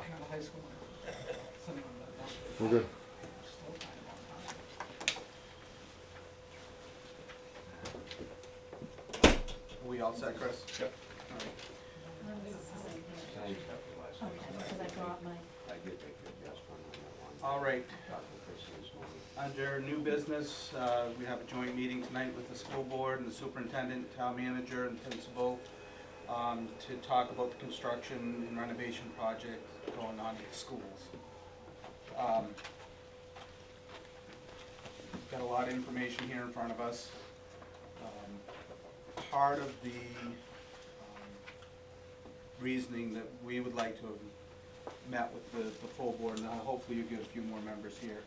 walking out of high school. Sitting on the bench. We're good. Still kind of on time. Are we all set, Chris? Yep. All right. This is the same thing. I used to have the last one. Okay, because I brought my, I did make the adjustment on that one. All right. Talked to Chris this morning. Under new business, we have a joint meeting tonight with the school board and the superintendent, town manager, and principal to talk about the construction and renovation project going on at the schools. Got a lot of information here in front of us. Part of the reasoning that we would like to have met with the full board, and hopefully you get a few more members here,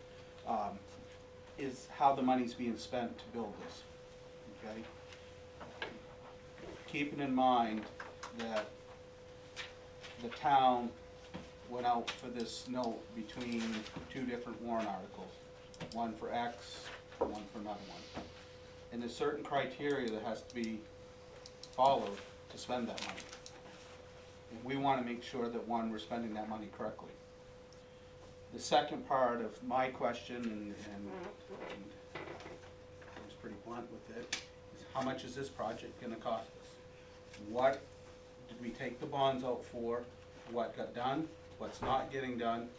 is how the money's being spent to build this, okay? Keeping in mind that the town went out for this note between two different warrant articles, one for X and one for another one. And there's certain criteria that has to be followed to spend that money. And we want to make sure that, one, we're spending that money correctly. The second part of my question, and I was pretty blunt with it, is how much is this project going to cost us? What did we take the bonds out for? What got done? What's not getting done?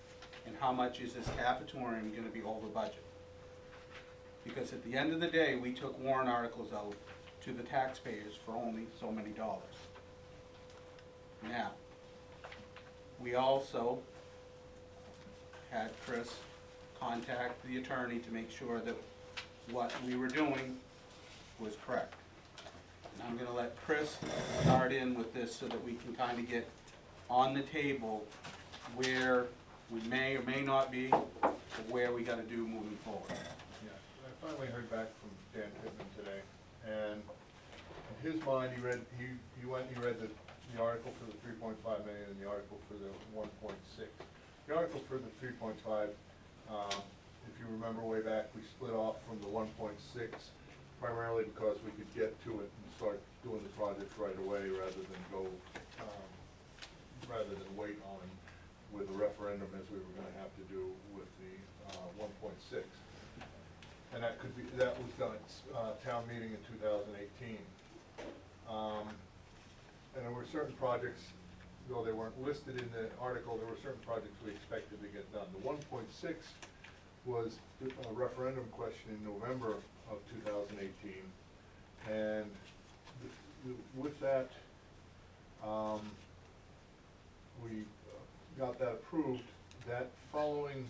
And how much is this cafeteria going to be over budget? Because at the end of the day, we took warrant articles out to the taxpayers for only so many dollars. Now, we also had Chris contact the attorney to make sure that what we were doing was correct. And I'm gonna let Chris start in with this so that we can kind of get on the table where we may or may not be, or where we gotta do moving forward. Yeah, I finally heard back from Dan Pittman today, and in his mind, he went and he read the article for the 3.5 million and the article for the 1.6. The article for the 3.5, if you remember way back, we split off from the 1.6 primarily because we could get to it and start doing the project right away rather than wait on with the referendum as we were going to have to do with the 1.6. And that was done at town meeting in 2018. And there were certain projects, though they weren't listed in the article, there were certain projects we expected to get done. The 1.6 was a referendum question in November of 2018. And with that, we got that approved. That following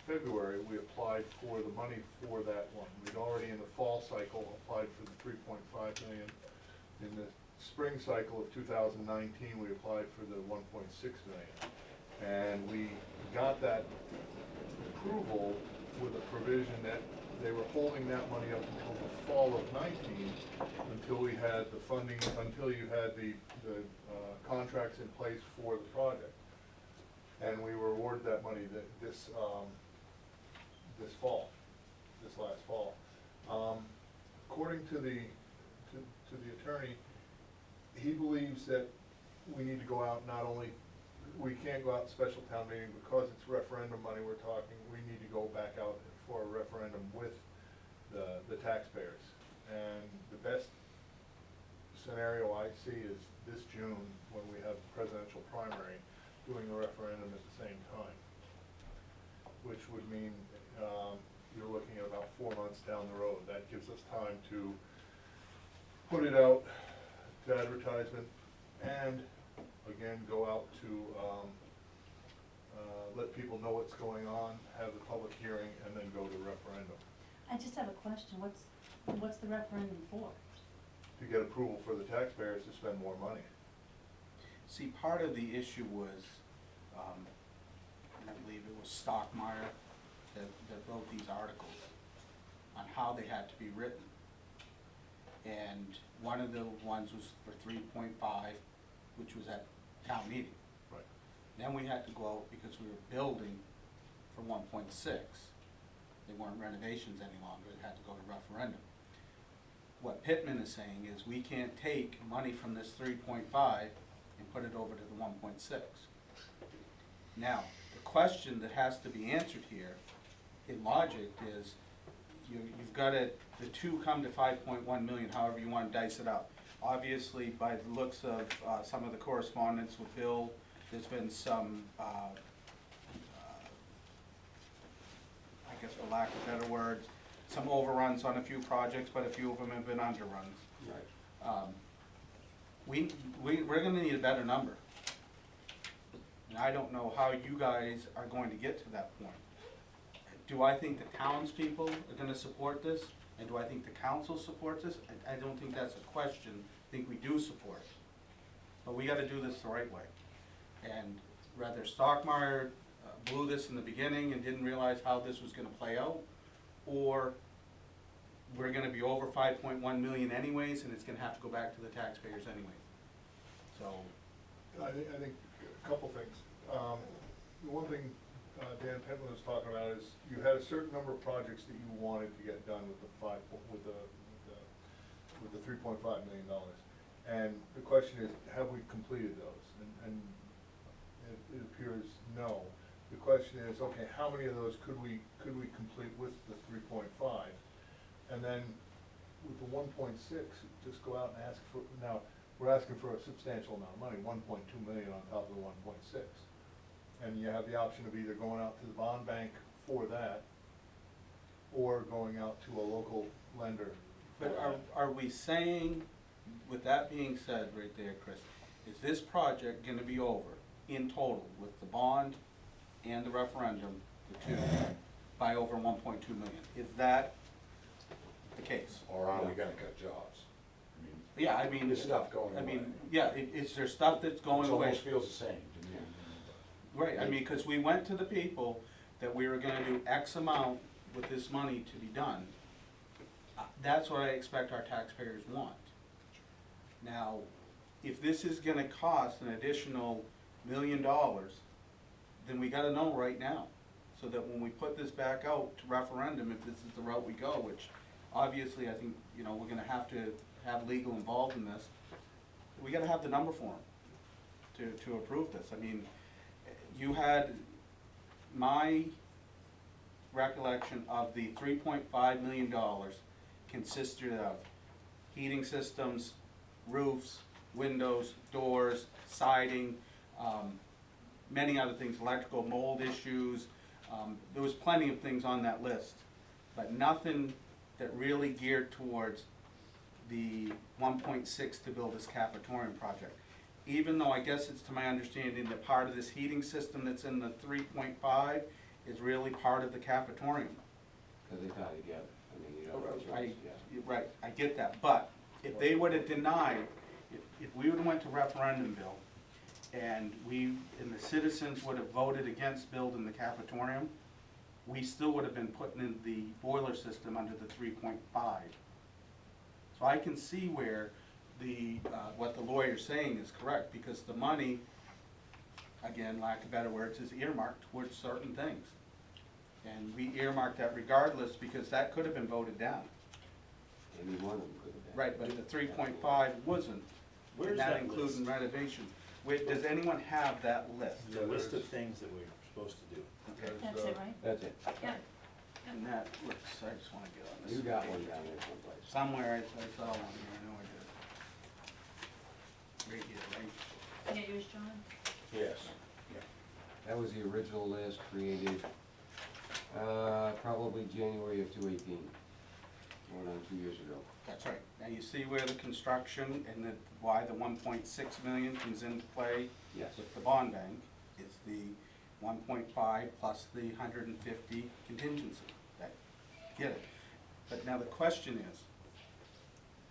February, we applied for the money for that one. We'd already in the fall cycle applied for the 3.5 million. In the spring cycle of 2019, we applied for the 1.6 million. And we got that approval with a provision that they were holding that money up until the fall of 19, until we had the funding, until you had the contracts in place for the project. And we were awarded that money this last fall. According to the attorney, he believes that we need to go out, not only, we can't go out in special town meeting because it's referendum money we're talking, we need to go back out for a referendum with the taxpayers. And the best scenario I see is this June, when we have the presidential primary, doing the referendum at the same time, which would mean you're looking at about 4 months down the road. That gives us time to put it out to advertisement and, again, go out to let people know what's going on, have the public hearing, and then go to referendum. I just have a question. What's the referendum for? To get approval for the taxpayers to spend more money. See, part of the issue was, and I believe it was Stockmeyer that wrote these articles on how they had to be written. And one of the ones was for 3.5, which was at town meeting. Right. Then we had to go out because we were building for 1.6. They weren't renovations any longer, it had to go to referendum. What Pittman is saying is we can't take money from this 3.5 and put it over to the 1.6. Now, the question that has to be answered here, in logic, is you've got it, the two come to 5.1 million, however you wanna dice it up. Obviously, by the looks of, some of the correspondence with Bill, there's been some, I guess for lack of better words, some overruns on a few projects, but a few of them have been underruns. Right. We're gonna need a better number. And I don't know how you guys are going to get to that point. Do I think the townspeople are gonna support this? And do I think the council supports this? I don't think that's a question. I think we do support it. But we gotta do this the right way. And whether Stockmeyer blew this in the beginning and didn't realize how this was gonna play out, or we're gonna be over 5.1 million anyways, and it's gonna have to go back to the taxpayers anyway. So, I think a couple things. The one thing Dan Pentland was talking about is you had a certain number of projects that you wanted to get done with the $3.5 million. And the question is, have we completed those? And it appears no. The question is, okay, how many of those could we complete with the 3.5? And then with the 1.6, just go out and ask for, now, we're asking for a substantial amount of money, 1.2 million on top of the 1.6. And you have the option of either going out to the bond bank for that, or going out to a local lender. but are we saying, with that being said right there, Chris, is this project gonna be over in total with the bond and the referendum, the two, by over 1.2 million? Is that the case? Or are we gonna cut jobs? I mean, Yeah, I mean. There's stuff going I mean, away. yeah, is there stuff that's going it away? almost feels the same to me. Right, I mean, cause we went to the people that we were gonna do X amount with this money to be done. That's what I expect our taxpayers want. Now, if this is gonna cost an additional $1 million, then we gotta know right now. So that when we put this back out to referendum, if this is the route we go, which obviously I think, we're gonna have to have legal involved in this, we gotta have the number for them to approve this. I mean, you had my recollection of the $3.5 million consisted of heating systems, roofs, windows, doors, siding, many other things, electrical mold issues. There was plenty of things on that list, but nothing that really geared towards the 1.6 to build this cafeteria project. Even though I guess it's to my understanding that part of this heating system that's in the 3.5 is really part of the cafeteria. Cause they tie together, I mean, you know, that's yeah. Right, I get that, but if they would have denied, if we would have went to referendum, Bill, and the citizens would have voted against building the cafeteria, we still would have been putting in the boiler system under the 3.5. So I can see where what the lawyer's saying is correct, because the money, again, lack of better words, is earmarked towards certain things. And we earmarked that regardless, because that could have been voted down. Any one of them could have been. Right, but the 3.5 wasn't, Where's and that that including list? renovation. Does anyone have that list? The list of things that we're supposed to do. Okay. That's it, right? That's it. Yeah. And that looks, I just wanna get on this. You got one down there someplace. Somewhere, I saw one here, I know I did. Right here, right? Yeah, yours, John? Yes. That was the original list created, probably January of 2018, going on 2 years ago. That's right. Now you see where the construction and why the 1.6 million comes into play Yes. with the bond bank is the 1.5 plus the 150 contingency. Get it? But now the question is,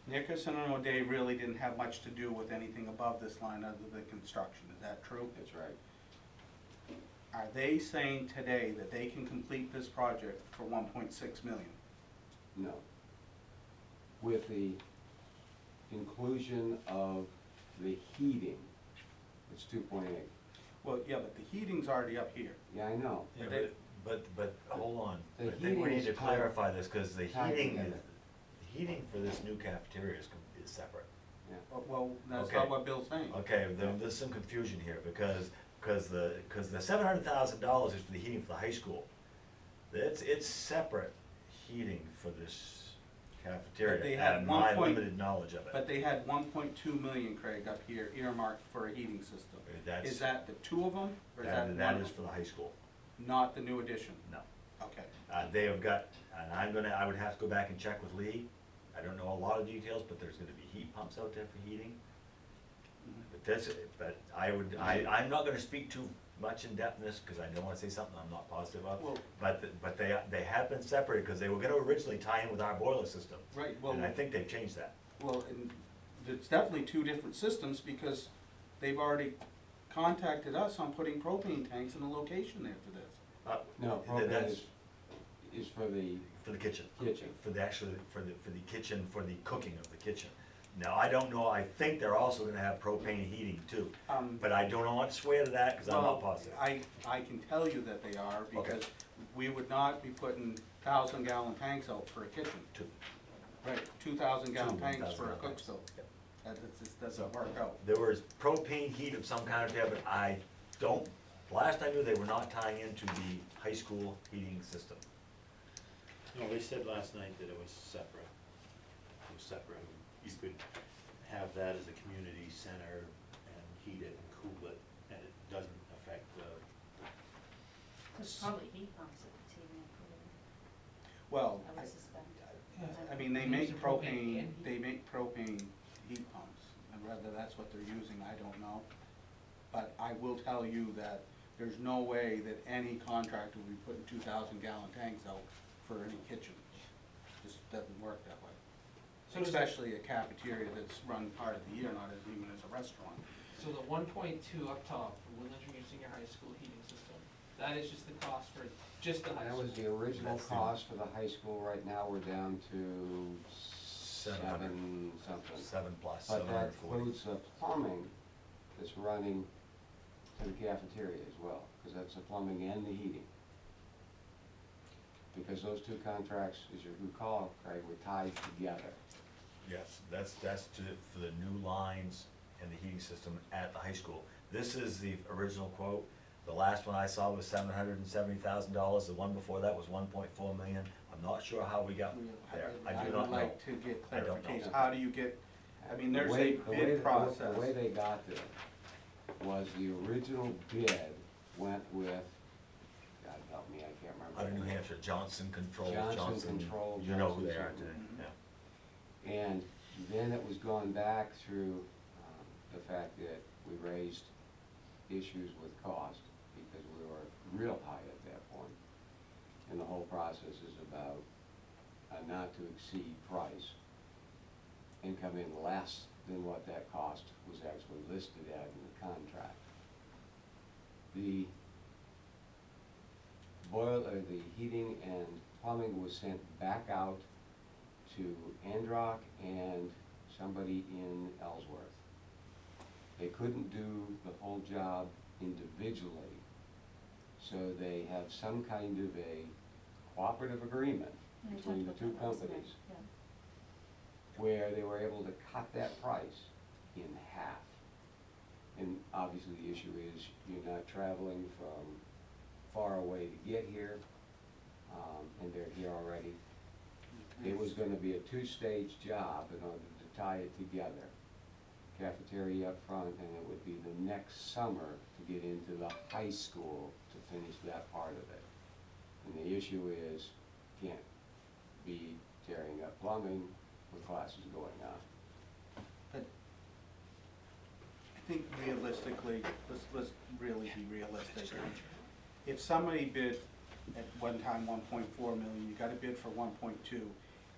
Nickerson and O'Day really didn't have much to do with anything above this line other than construction. Is that true? That's right. Are they saying today that they can complete this project for 1.6 million? No. With the inclusion of the heating, it's 2.8. Well, yeah, but the heating's already up here. Yeah, I know. Yeah, They- but hold on, The I think we heating need to is tied- clarify this, cause the tied heating, together. the heating for this new cafeteria is separate. Yeah. Well, that's Okay. not what Bill's saying. Okay, there's some confusion here, because cause the $700,000 is for the heating for the high school. It's separate heating for this cafeteria, But they had and one my point- limited knowledge of it. But they had 1.2 million, Craig, up here earmarked for a heating system. That's- Is that the two of them, or is that one? That of is them? for the high school, Not the new addition? no. Okay. They have got, and I would have to go back and check with Lee. I don't know a lot of details, but there's gonna be heat pumps out there for heating. But I'm not gonna speak too much in depth in this, cause I don't wanna say something I'm not positive of. Well- But they have been separated, cause they were gonna originally tie in with our boiler system. Right, well, And I think they've changed that. well, and it's definitely two different systems, because they've already contacted us on putting propane tanks in a location there for this. No, propane That's is for the for the kitchen. kitchen. For the kitchen, for the cooking of the kitchen. Now, I don't know, I think they're also gonna have propane heating too, but I don't want to swear to that, cause I'm not Well, positive. I can tell you that they are, Okay. because we would not be putting 1,000-gallon tanks out for a kitchen. Two. Right, 2,000-gallon Two tanks for a 1,000-gallon cook tanks. stove. Yep. That just doesn't work out. There was propane heat of some kind out there, but I don't, last I knew, they were not tying into the high school heating system. No, they said last night that it was separate. It was separate. You could have that as a community center and heat it and cool it, and it doesn't affect the, There's probably heat pumps at the TV and cooling, Well, I would suspect. I mean, they Use make a propane propane, and they make propane heat pumps, and whether that's what they're using, I don't know. But I will tell you that there's no way that any contractor would be putting 2,000-gallon tanks out for any kitchen. Just doesn't work that way. So does- Especially a cafeteria that's run part of the year, not as even as a restaurant. So the 1.2 up top for Woodland Junior Senior High School heating system, that is just the cost for just the high That school. was the original That's the- cost for the high school. Right now, we're down to 700. seven something. 7 plus, But that 740. includes the plumbing that's running to the cafeteria as well, because that's the plumbing and the heating. Because those two contracts, as you recall, Craig, were tied together. Yes, that's for the new lines and the heating system at the high school. This is the original quote. The last one I saw was $770,000. The one before that was 1.4 million. I'm not sure how we got there. I do would not know. like to get I don't know. clarification. How do you get, I mean, there's The a way- bid process. The way they got there was the original bid went with, God help me, I can't remember. Out of New Hampshire, Johnson Controls, Johnson Control, you know who they are Johnson today, something. yeah. And then it was going back through the fact that we raised issues with cost because we were real high at that point. And the whole process is about a not to exceed price and come in less than what that cost was actually listed at in the contract. The the heating and plumbing was sent back out to Androck and somebody in Ellsworth. They couldn't do the whole job individually, so they have some kind of a cooperative agreement We between the talked two about that last night, companies yeah. where they were able to cut that price in half. And obviously the issue is you're not traveling from far away to get here, and they're here already. It was gonna be a two-stage job in order to tie it together. Cafeteria up front, and it would be the next summer to get into the high school to finish that part of it. And the issue is, can't be tearing up plumbing with classes going on. But I think realistically, let's really be realistic. If somebody bid at one time 1.4 million, you got a bid for 1.2,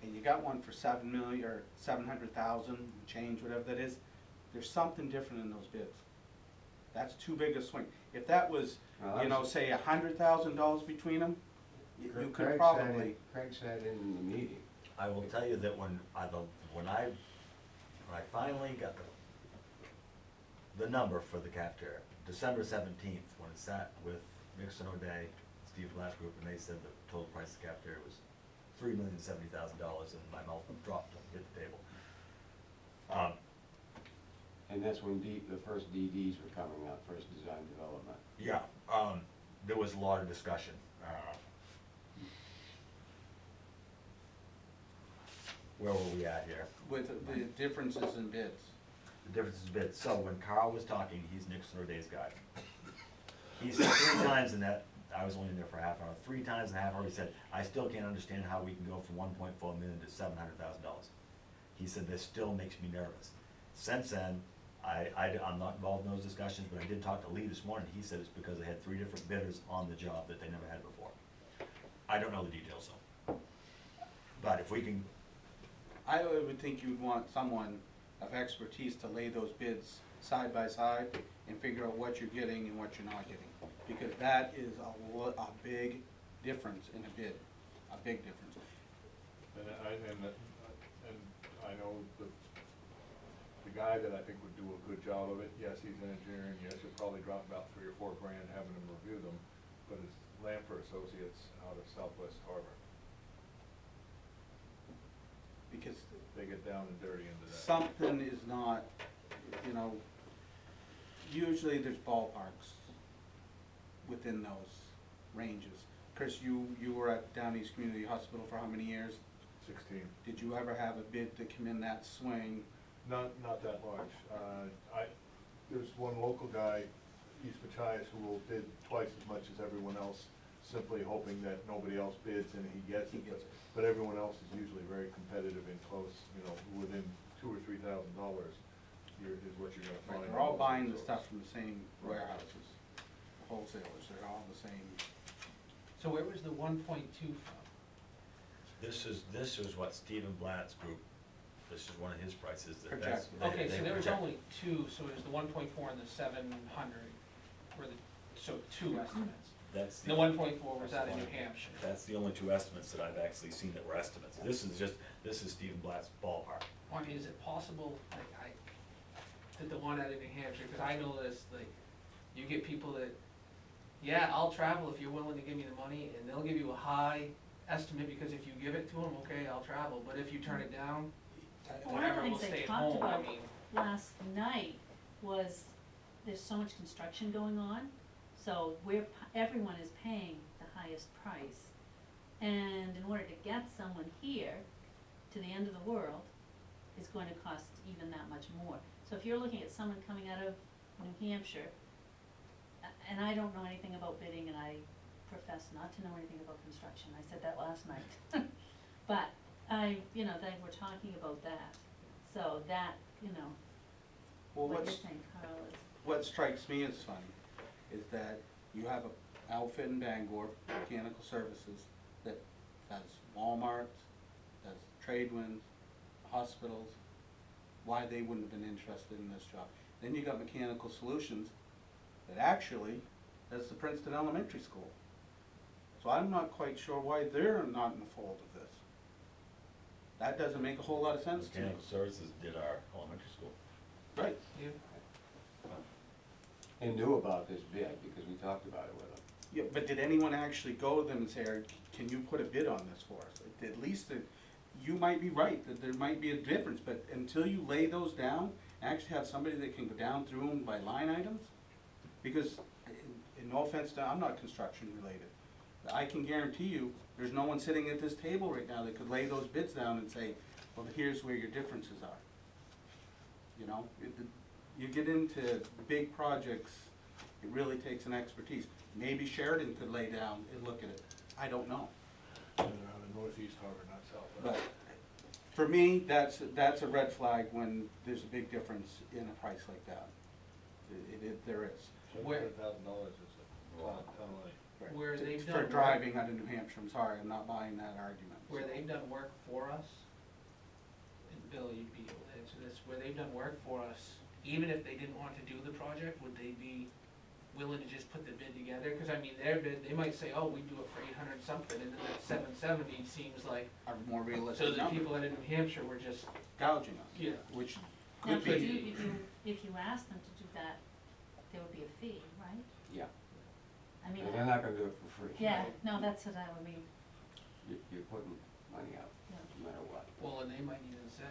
and you got one for 7 million, or 700,000, change, whatever that is, there's something different in those bids. That's too big a swing. If that was, Well, you know, say $100,000 between them, you Craig could said it- probably. Craig said it in the meeting. I will tell you that when I finally got the number for the cafeteria, December 17th, when it sat with Nixon O'Day, Steve Last Group, and they said the total price of the cafeteria was $3,070,000, and my mouth dropped and hit the table. And that's when the first DDs were coming out, first design development. there was a lot of discussion. Where were we at here? With the differences in bids. The difference is big. So when Carl was talking, he's Nixon O'Day's guy. He said 3 times in that, I was only in there for a half hour, 3 times in a half hour, he said, I still can't understand how we can go from 1.4 million to $700,000. He said, this still makes me nervous. Since then, I'm not involved in those discussions, but I did talk to Lee this morning. He said it's because they had 3 different bidders on the job that they never had before. I don't know the details though. But if we can, I would think you'd want someone of expertise to lay those bids side by side and figure out what you're getting and what you're not getting. Because that is a big difference in a bid, a big difference. And I know the guy that I think would do a good job of it, yes, he's an engineer, and yes, you'll probably drop about $3 or $4 grand having him review them, but it's Lamper Associates out of Southwest Harbor. Because They get down and dirty into that. something is not, you know, usually there's ballparks within those ranges. Chris, you were at Down East Community Hospital for how many years? 16. Did you ever have a bid to come in that swing? Not that large. There's one local guy, East Machias, who will bid twice as much as everyone else, simply hoping that nobody else bids and he gets it. But everyone else is usually very competitive and close, you know, within $2,000 or $3,000 is what you're gonna find. They're all buying the stuff from the same warehouses, wholesalers, they're all the same. So where was the 1.2 from? this is what Stephen Blatt's group, this is one of his prices. Projected. Okay, so there was project- only 2, so there's the 1.4 and the 700, so 2 estimates. That's The 1.4 was out of New Hampshire. That's the only 2 estimates that I've actually seen that were estimates. This is Stephen Blatt's ballpark. I mean, is it possible, like, that the one out of New Hampshire, because I know this, like, you get people that, yeah, I'll travel if you're willing to give me the money, and they'll give you a high estimate, because if you give it to them, okay, I'll travel, but if you turn it down, One of whatever, the we'll things stay they at talked home, I about mean. last night was there's so much construction going on, so everyone is paying the highest price. And in order to get someone here to the end of the world, is going to cost even that much more. So if you're looking at someone coming out of New Hampshire, and I don't know anything about bidding, and I profess not to know anything about construction, I said that last night. But they were talking about that, so that, Well, what you're saying, Carl, is. what strikes me as funny is that you have an outfit in Bangor, Mechanical Services, that does Walmart, does Tradewinds, hospitals, why they wouldn't have been interested in this job. Then you got Mechanical Solutions that actually does the Princeton Elementary School. So I'm not quite sure why they're not in the fold of this. That doesn't make a whole lot of sense to me. Mechanical Services did our elementary school. Right. Yeah. And knew about this bid because we talked about it with them. Yeah, but did anyone actually go to them and say, can you put a bid on this for us? At least you might be right, that there might be a difference, but until you lay those down, actually have somebody that can go down through them by line items, because, in no offense to, I'm not construction related, but I can guarantee you, there's no one sitting at this table right now that could lay those bids down and say, well, here's where your differences are. You get into big projects, it really takes an expertise. Maybe Sheridan could lay down and look at it, I don't know. They're out of Northeast Harbor, not Southwest. But for me, that's a red flag when there's a big difference in a price like that. There is. Where- $700,000 is a ton of money. Where they've done For work- driving out of New Hampshire, I'm sorry, I'm not buying that argument. Where they've done work for us, and Bill, you'd be able to answer this, where they've done work for us, even if they didn't want to do the project, would they be willing to just put the bid together? Cause I mean, their bid, they might say, oh, we do it for 800 something, and then that 770 seems like, A more so realistic the number, people out of New Hampshire were just, gouging us. Yeah. Which Now, could if be, if you ask them to do that, there would be a fee, right? Yeah. I mean, And they're not gonna do it for free. yeah, no, that's what I would mean, You're putting money out, yeah. no matter what. well, and they might even say,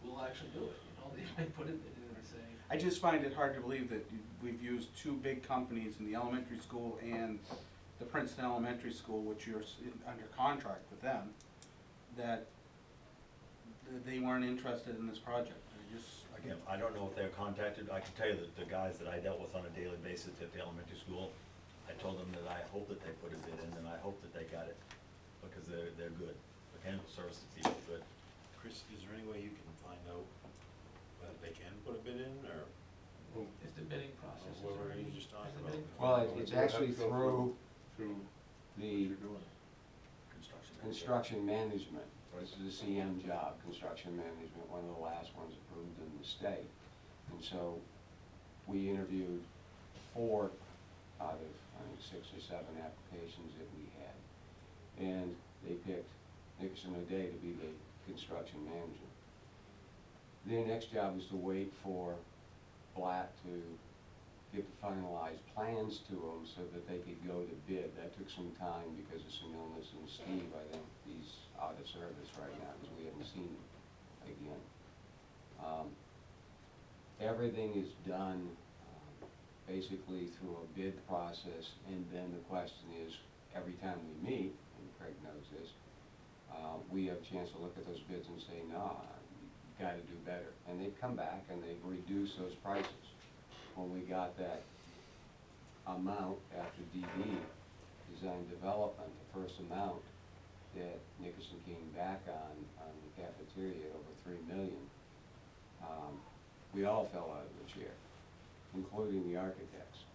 we'll actually do it, they might put it in and say. I just find it hard to believe that we've used two big companies in the elementary school and the Princeton Elementary School, which you're under contract with them, that they weren't interested in this project. I just, Again, I don't know if they're contacted, I can tell you that the guys that I dealt with on a daily basis at the elementary school, I told them that I hope that they put a bid in, and I hope that they got it, because they're good. Mechanical services even good. Chris, is there any way you can find out whether they can put a bid in, or? Is the bidding process is What were already? you just talking has the about? bidding- Well, it's actually through Through the what you're doing. Construction. construction management. This is a CM job, construction management, one of the last ones approved in the state. And so we interviewed 4 out of, I think, 6 or 7 applications that we had. And they picked Nickerson O'Day to be the construction manager. Their next job is to wait for Blatt to get the finalized plans to them so that they could go to bid. That took some time because of some illness, and Steve, I think, he's out of service right now because we haven't seen him again. Everything is done basically through a bid process, and then the question is, every time we meet, and Craig knows this, we have a chance to look at those bids and say, nah, you've got to do better. And they've come back and they've reduced those prices. When we got that amount after DD, design development, the first amount that Nickerson came back on the cafeteria at over $3 million, we all fell out of the chair, including the architects,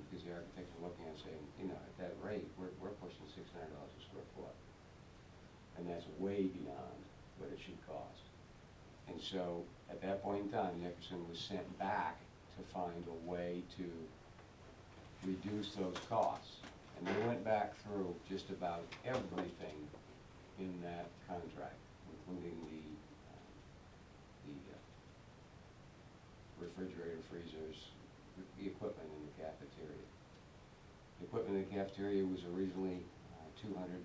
because the architects are looking and saying, you know, at that rate, we're pushing $600 a square foot, and that's way beyond what it should cost. And so, at that point in time, Nickerson was sent back to find a way to reduce those costs. And they went back through just about everything in that contract, including the refrigerator, freezers, the equipment in the cafeteria. The equipment in the cafeteria was originally $260,000.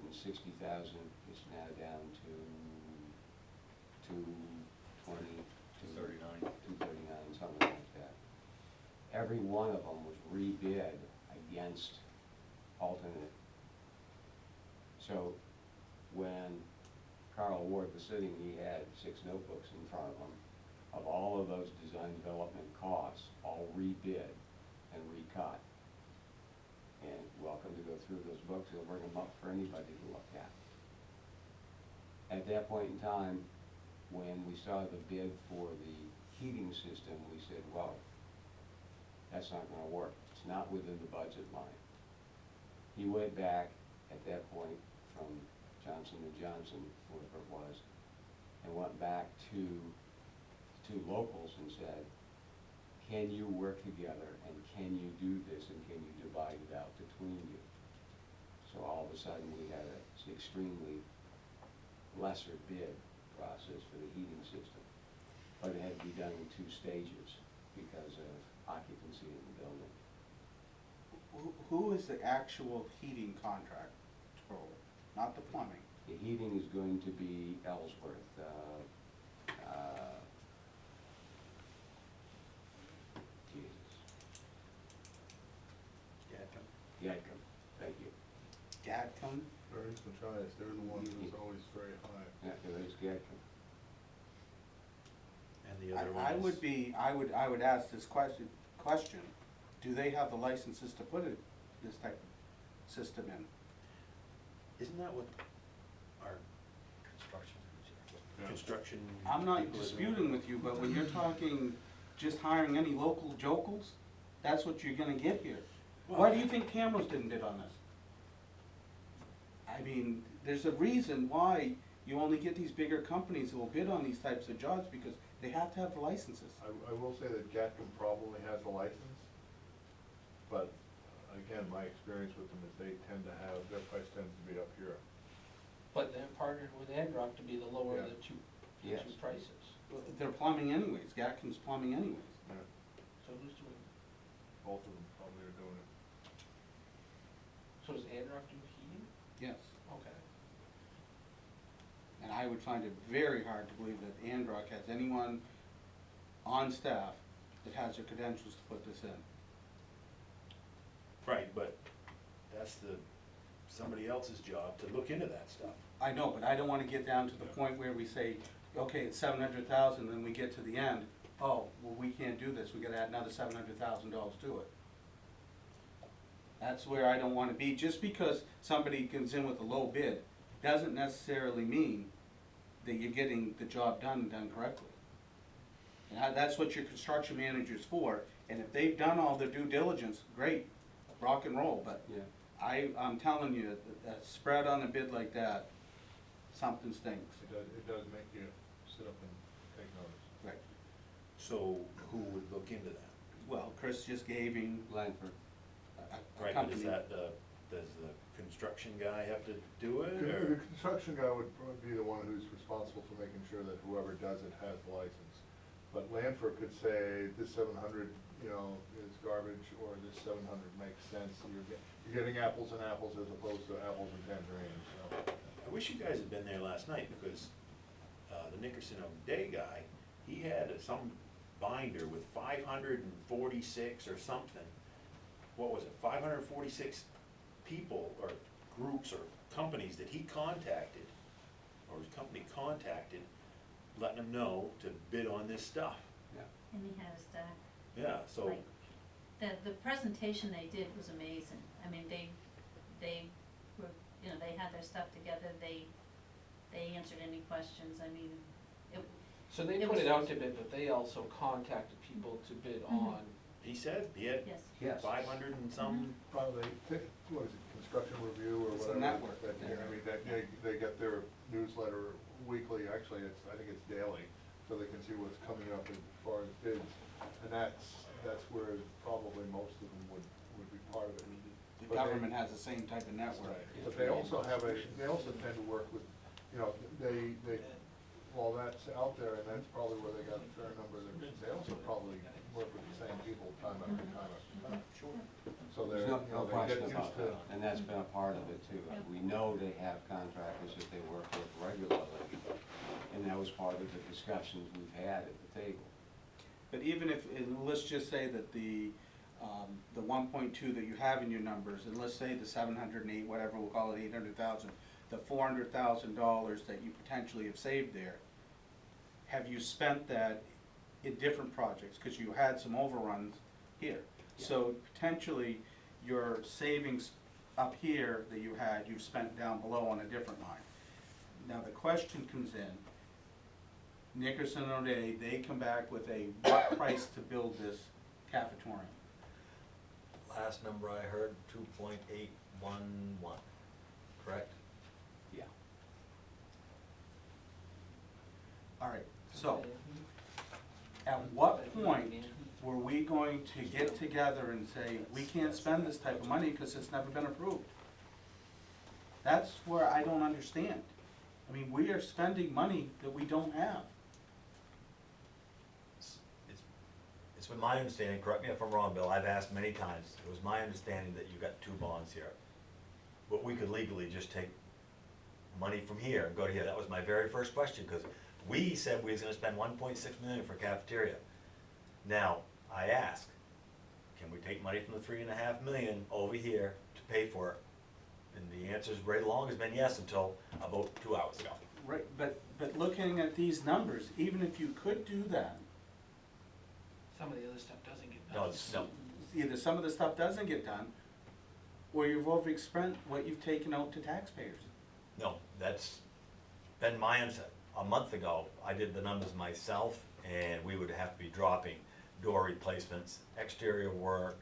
It's now down to $239, something like that. Every one of them was rebid against alternate. So when Carl Ward was sitting, he had 6 notebooks in front of him of all of those design development costs, all rebid and recut. And welcome to go through those books, he'll bring them up for anybody to look at. At that point in time, when we saw the bid for the heating system, we said, well, that's not gonna work. It's not within the budget line. He went back at that point from Johnson & Johnson, whoever it was, and went back to 2 locals and said, can you work together and can you do this and can you divide it out between you? So all of a sudden we had an extremely lesser bid process for the heating system. But it had to be done in 2 stages because of occupancy in the building. who is the actual heating contract for, not the plumbing? The heating is going to be Ellsworth, Jesus, Yadkin, thank you. Gadcom? Burns Machias, they're the ones that's always very high. Yeah, it's Yadkin. And the other one I is? would ask this question, do they have the licenses to put this type of system in? Isn't that what our Construction. construction? I'm not people are doing? disputing with you, but when you're talking just hiring any local jokels, that's what you're gonna get here. Why do you think Camrose didn't bid on this? I mean, there's a reason why you only get these bigger companies who will bid on these types of jobs, because they have to have the licenses. I will say that Gatcom probably has a license, but again, my experience with them is they tend to have, their price tends to be up here. But they're partnered with Androck to be the lower of Yeah. the two Yes. prices. They're plumbing anyways, Gatkin's plumbing anyways. So who's doing, Both of them probably are doing it. so does Androck do heating? Yes. Okay. And I would find it very hard to believe that Androck has anyone on staff that has the credentials to put this in. Right, but that's somebody else's job to look into that stuff. I know, but I don't wanna get down to the point where we say, okay, it's $700,000, then we get to the end, oh, well, we can't do this, we gotta add another $700,000 to it. That's where I don't wanna be, just because somebody comes in with a low bid, doesn't necessarily mean that you're getting the job done correctly. And that's what your construction manager's for, and if they've done all their due diligence, great, rock and roll, but Yeah. I'm telling you, that spread on a bid like that, something stinks. It does make you sit up and take notice. Right. So who would look into that? Well, Chris just gave him Langford. a Right, but company. is that does the construction guy have to do it, The or? construction guy would probably be the one who's responsible for making sure that whoever does it has the license. But Lanford could say, this 700, is garbage, or this 700 makes sense. You're getting apples and apples as opposed to apples and tangerines, so. I wish you guys had been there last night, because the Nickerson O'Day guy, he had some binder with 546 or something. What was it, 546 people or groups or companies that he contacted, or his company contacted, letting them know to bid on this stuff. And he had a stack. Yeah, so, Like, the presentation they did was amazing. I mean, they were, they had their stuff together, they answered any questions, I mean, it, So they It put was- it out to bid, but they also contacted people to bid Mhm. on. he said he had yes. Yes. 500 and some, Probably, what is it, construction review or It's a whatever. network. that- I mean, they get their newsletter weekly, actually, I think it's daily, so they can see what's coming up as far as bids. And that's where probably most of them would be part of it. The But they- government has the same type of network. But they also they also tend to work with, while that's out there, and that's probably where they got a fair number, they also probably work with the same people time after time after time. sure. So they're, There's no they question get about used to. that, and that's been a part of it too. Yeah. We know they have contractors that they work with regularly, and that was part of the discussions we've had at the table. But even if, and let's just say that the 1.2 that you have in your numbers, and let's say the 708, whatever, we'll call it 800,000, the $400,000 that you potentially have saved there, have you spent that in different projects? Because you had some overruns here. So potentially, your savings up here that you had, you've spent down below on a different line. Now, the question comes in, Nickerson and O'Day, they come back with a what price to build this cafetorium? Last number I heard, 2.811, correct? Yeah. All right, so, at what point were we going to get together and say, we can't spend this type of money because it's never been approved? That's where I don't understand. I mean, we are spending money that we don't have. It's been my understanding, correct me if I'm wrong, Bill, I've asked many times, it was my understanding that you got two bonds here. But we could legally just take money from here and go to here, that was my very first question, because we said we was gonna spend 1.6 million for cafeteria. Now, I ask, can we take money from the 3.5 million over here to pay for it? And the answer's right along has been yes until about 2 hours ago. Right, but looking at these numbers, even if you could do that, Some of the other stuff doesn't get No, done. it's, no, either some of the stuff doesn't get done, or you've overspent what you've taken out to taxpayers. no, that's been my answer. A month ago, I did the numbers myself, and we would have to be dropping door replacements, exterior work,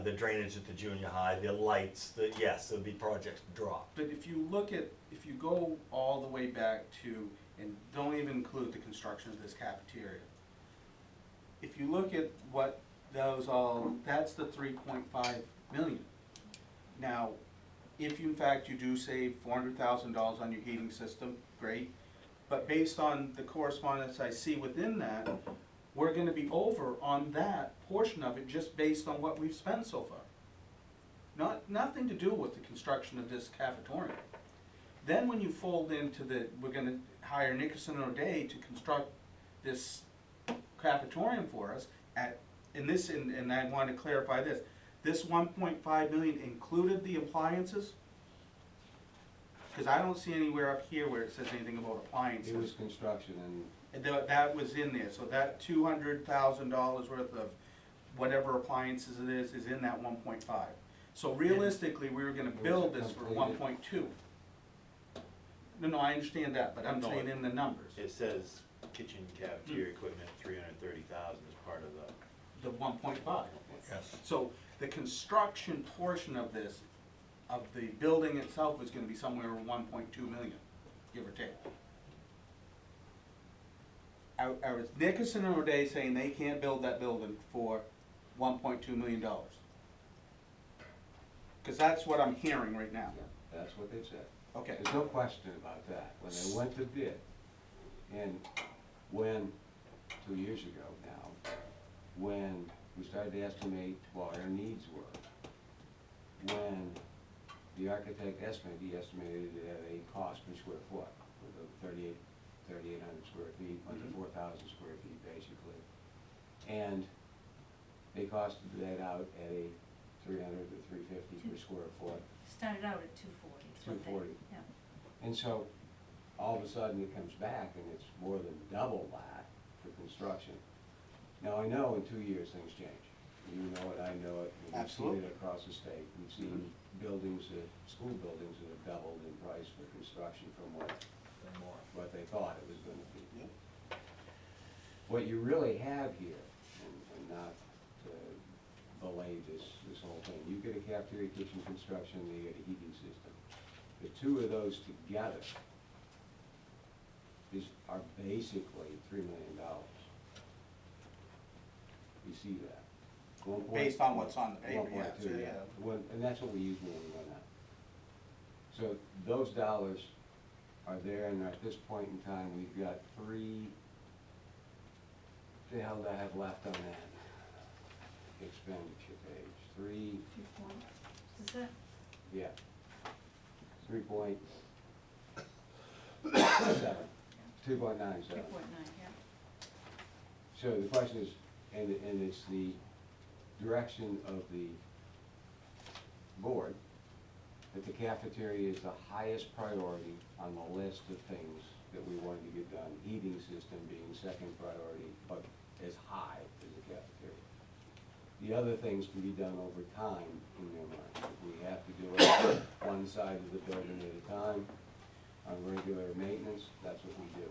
the drainage at the junior high, the lights, yes, there'd be projects to drop. But if you look at, if you go all the way back to, and don't even include the construction of this cafeteria, if you look at what those all, that's the 3.5 million. Now, if you, in fact you do save $400,000 on your heating system, great. But based on the correspondence I see within that, we're gonna be over on that portion of it just based on what we've spent so far. Nothing to do with the construction of this cafetorium. Then when you fold into we're gonna hire Nickerson and O'Day to construct this cafetorium for us at and I wanna clarify this 1.5 million included the appliances? Cause I don't see anywhere up here where it says anything about appliances. It was construction and That was in there, so that $200,000 worth of whatever appliances it is in that 1.5. So realistically, we were gonna build this for completed. 1.2. No, I understand that, but I'm No, saying in the numbers, It says kitchen cafeteria equipment, 330,000 is part of the. the 1.5. Yes. So the construction portion of this, of the building itself is gonna be somewhere around 1.2 million, give or take. Are Nickerson and O'Day saying they can't build that building for $1.2 million? Cause that's what I'm hearing right now. yeah, that's what they said. Okay. There's no question about that. When they went to bid, and when, 2 years ago now, when we started to estimate what our needs were, when the architect estimated, he estimated it at a cost per square foot, with the 3,800 square feet, went to 4,000 square feet basically. And they costed that out at a 300 to 350 per square foot. Started out at 240. is what they- 240. Yeah. And so, all of a sudden it comes back and it's more than double that for construction. Now, I know in 2 years things change. You know it, I know it, and we've seen Absolutely. it across the state. We've seen buildings school buildings that have doubled in price for construction from what they thought it was gonna be. What you really have here, and not to belay this whole thing, you get a cafeteria, kitchen construction, and you get a heating system. The two of those together are basically $3 million. You see that? Based on what's on the paper, yeah, 1.2, so, yeah. yeah. And that's what we use when we went out. So those dollars are there, and at this point in time, we've got the hell do I have left on that expenditure page? 2 point, is it? Yeah. 3.7, 2.97. 3.9, yeah. So the question is, and it's the direction of the board, that the cafeteria is the highest priority on the list of things that we wanted to get done. Heating system being second priority, but as high as the cafeteria. The other things can be done over time in their mind. If we have to do it one side of the building at a time, on regular maintenance, that's what we do.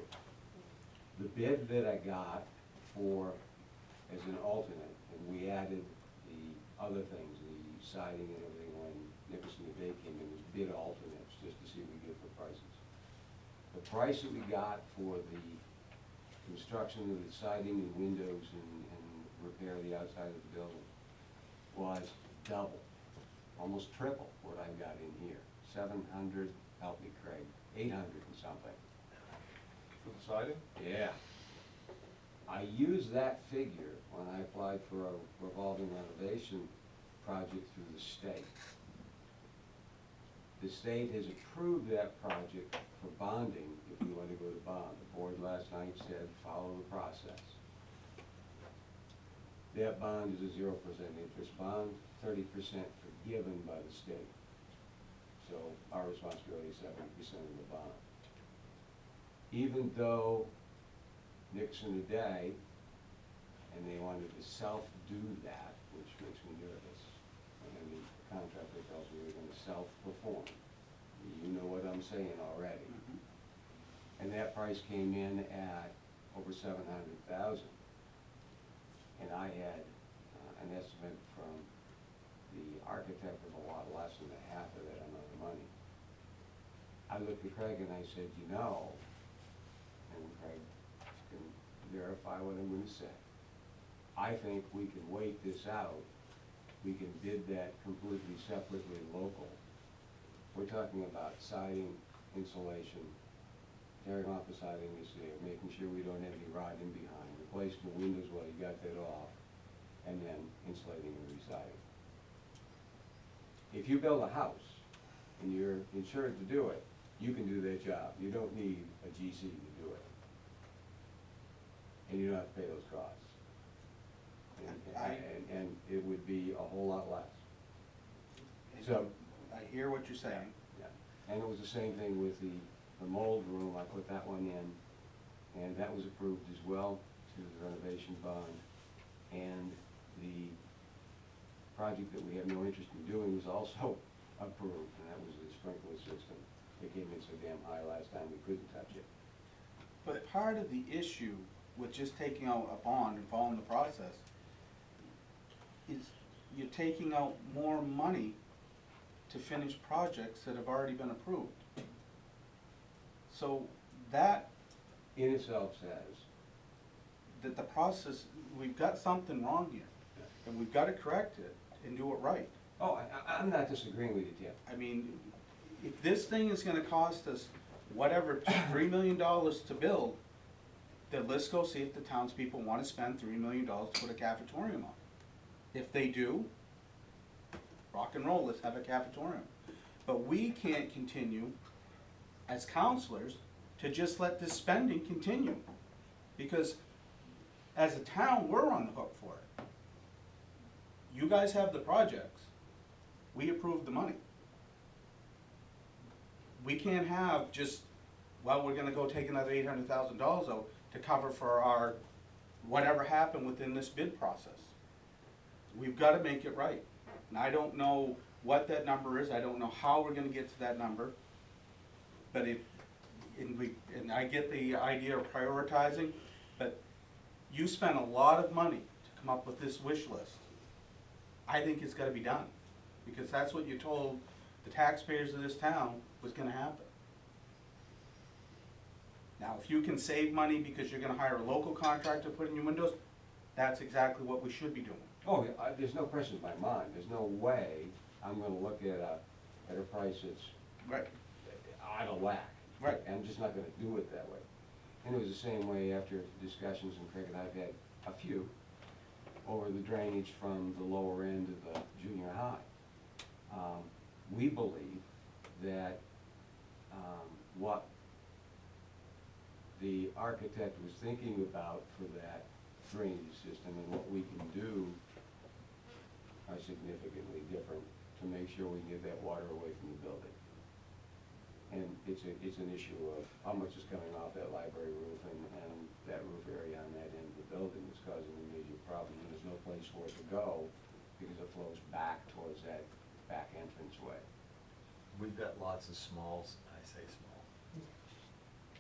The bid that I got for, as an alternate, and we added the other things, the siding and everything, when Nickerson and Day came in, was bid alternates, just to see what we get for prices. The price that we got for the construction of the siding and windows and repair the outside of the building was double, almost triple what I got in here. 700, help me Craig, 800 and something. For the siding? Yeah. I used that figure when I applied for a revolving renovation project through the state. The state has approved that project for bonding if we want to go to bond. The board last night said, follow the process. That bond is a 0% interest bond, 30% forgiven by the state. So our responsibility is 70% of the bond. Even though Nixon today, and they wanted to self-do that, which makes me nervous. And the contractor tells me they're gonna self-perform. You know what I'm saying already. And that price came in at over 700,000. And I had an estimate from the architect of a lot less than half of that amount of money. I looked at Craig and I said, you know, and Craig can verify what I'm gonna say. I think we can wait this out. We can bid that completely separately local. We're talking about siding, insulation, tearing off the siding that's there, making sure we don't have any rotting behind, replacing the windows while you got that off, and then insulating and re-siding. If you build a house and you're insured to do it, you can do that job. You don't need a GC to do it. And you don't have to pay those costs. And it would be a whole lot less. So, I hear what you're saying. yeah, and it was the same thing with the mold room, I put that one in, and that was approved as well through the renovation bond. And the project that we have no interest in doing was also approved, and that was the sprinkler system. It came in so damn high last time we couldn't touch it. But part of the issue with just taking out a bond and following the process is you're taking out more money to finish projects that have already been approved. So that, In itself says, that the process, we've got something wrong here, and we've gotta correct it and do it right. oh, I'm not disagreeing with you, Tim. I mean, if this thing is gonna cost us whatever, $3 million to build, then let's go see if the townspeople wanna spend $3 million to put a cafeteria on. If they do, rock and roll, let's have a cafeteria. But we can't continue as counselors to just let this spending continue. Because as a town, we're on the hook for it. You guys have the projects, we approved the money. We can't have just, well, we're gonna go take another $800,000 out to cover for our, whatever happened within this bid process. We've gotta make it right. And I don't know what that number is, I don't know how we're gonna get to that number. But and I get the idea of prioritizing, but you spent a lot of money to come up with this wish list. I think it's gotta be done, because that's what you told the taxpayers of this town was gonna happen. Now, if you can save money because you're gonna hire a local contractor to put in your windows, that's exactly what we should be doing. Oh, yeah, there's no question in my mind, there's no way I'm gonna look at a price that's Right. out of whack. Right. I'm just not gonna do it that way. And it was the same way after discussions, and Craig and I've had a few, over the drainage from the lower end of the junior high. We believe that what the architect was thinking about for that drainage system and what we can do are significantly different to make sure we get that water away from the building. And it's an issue of how much is coming off that library roof, and that roof area on that end of the building is causing a major problem, and there's no place for it to go because it flows back towards that back entranceway. We've got lots of smalls, I say small.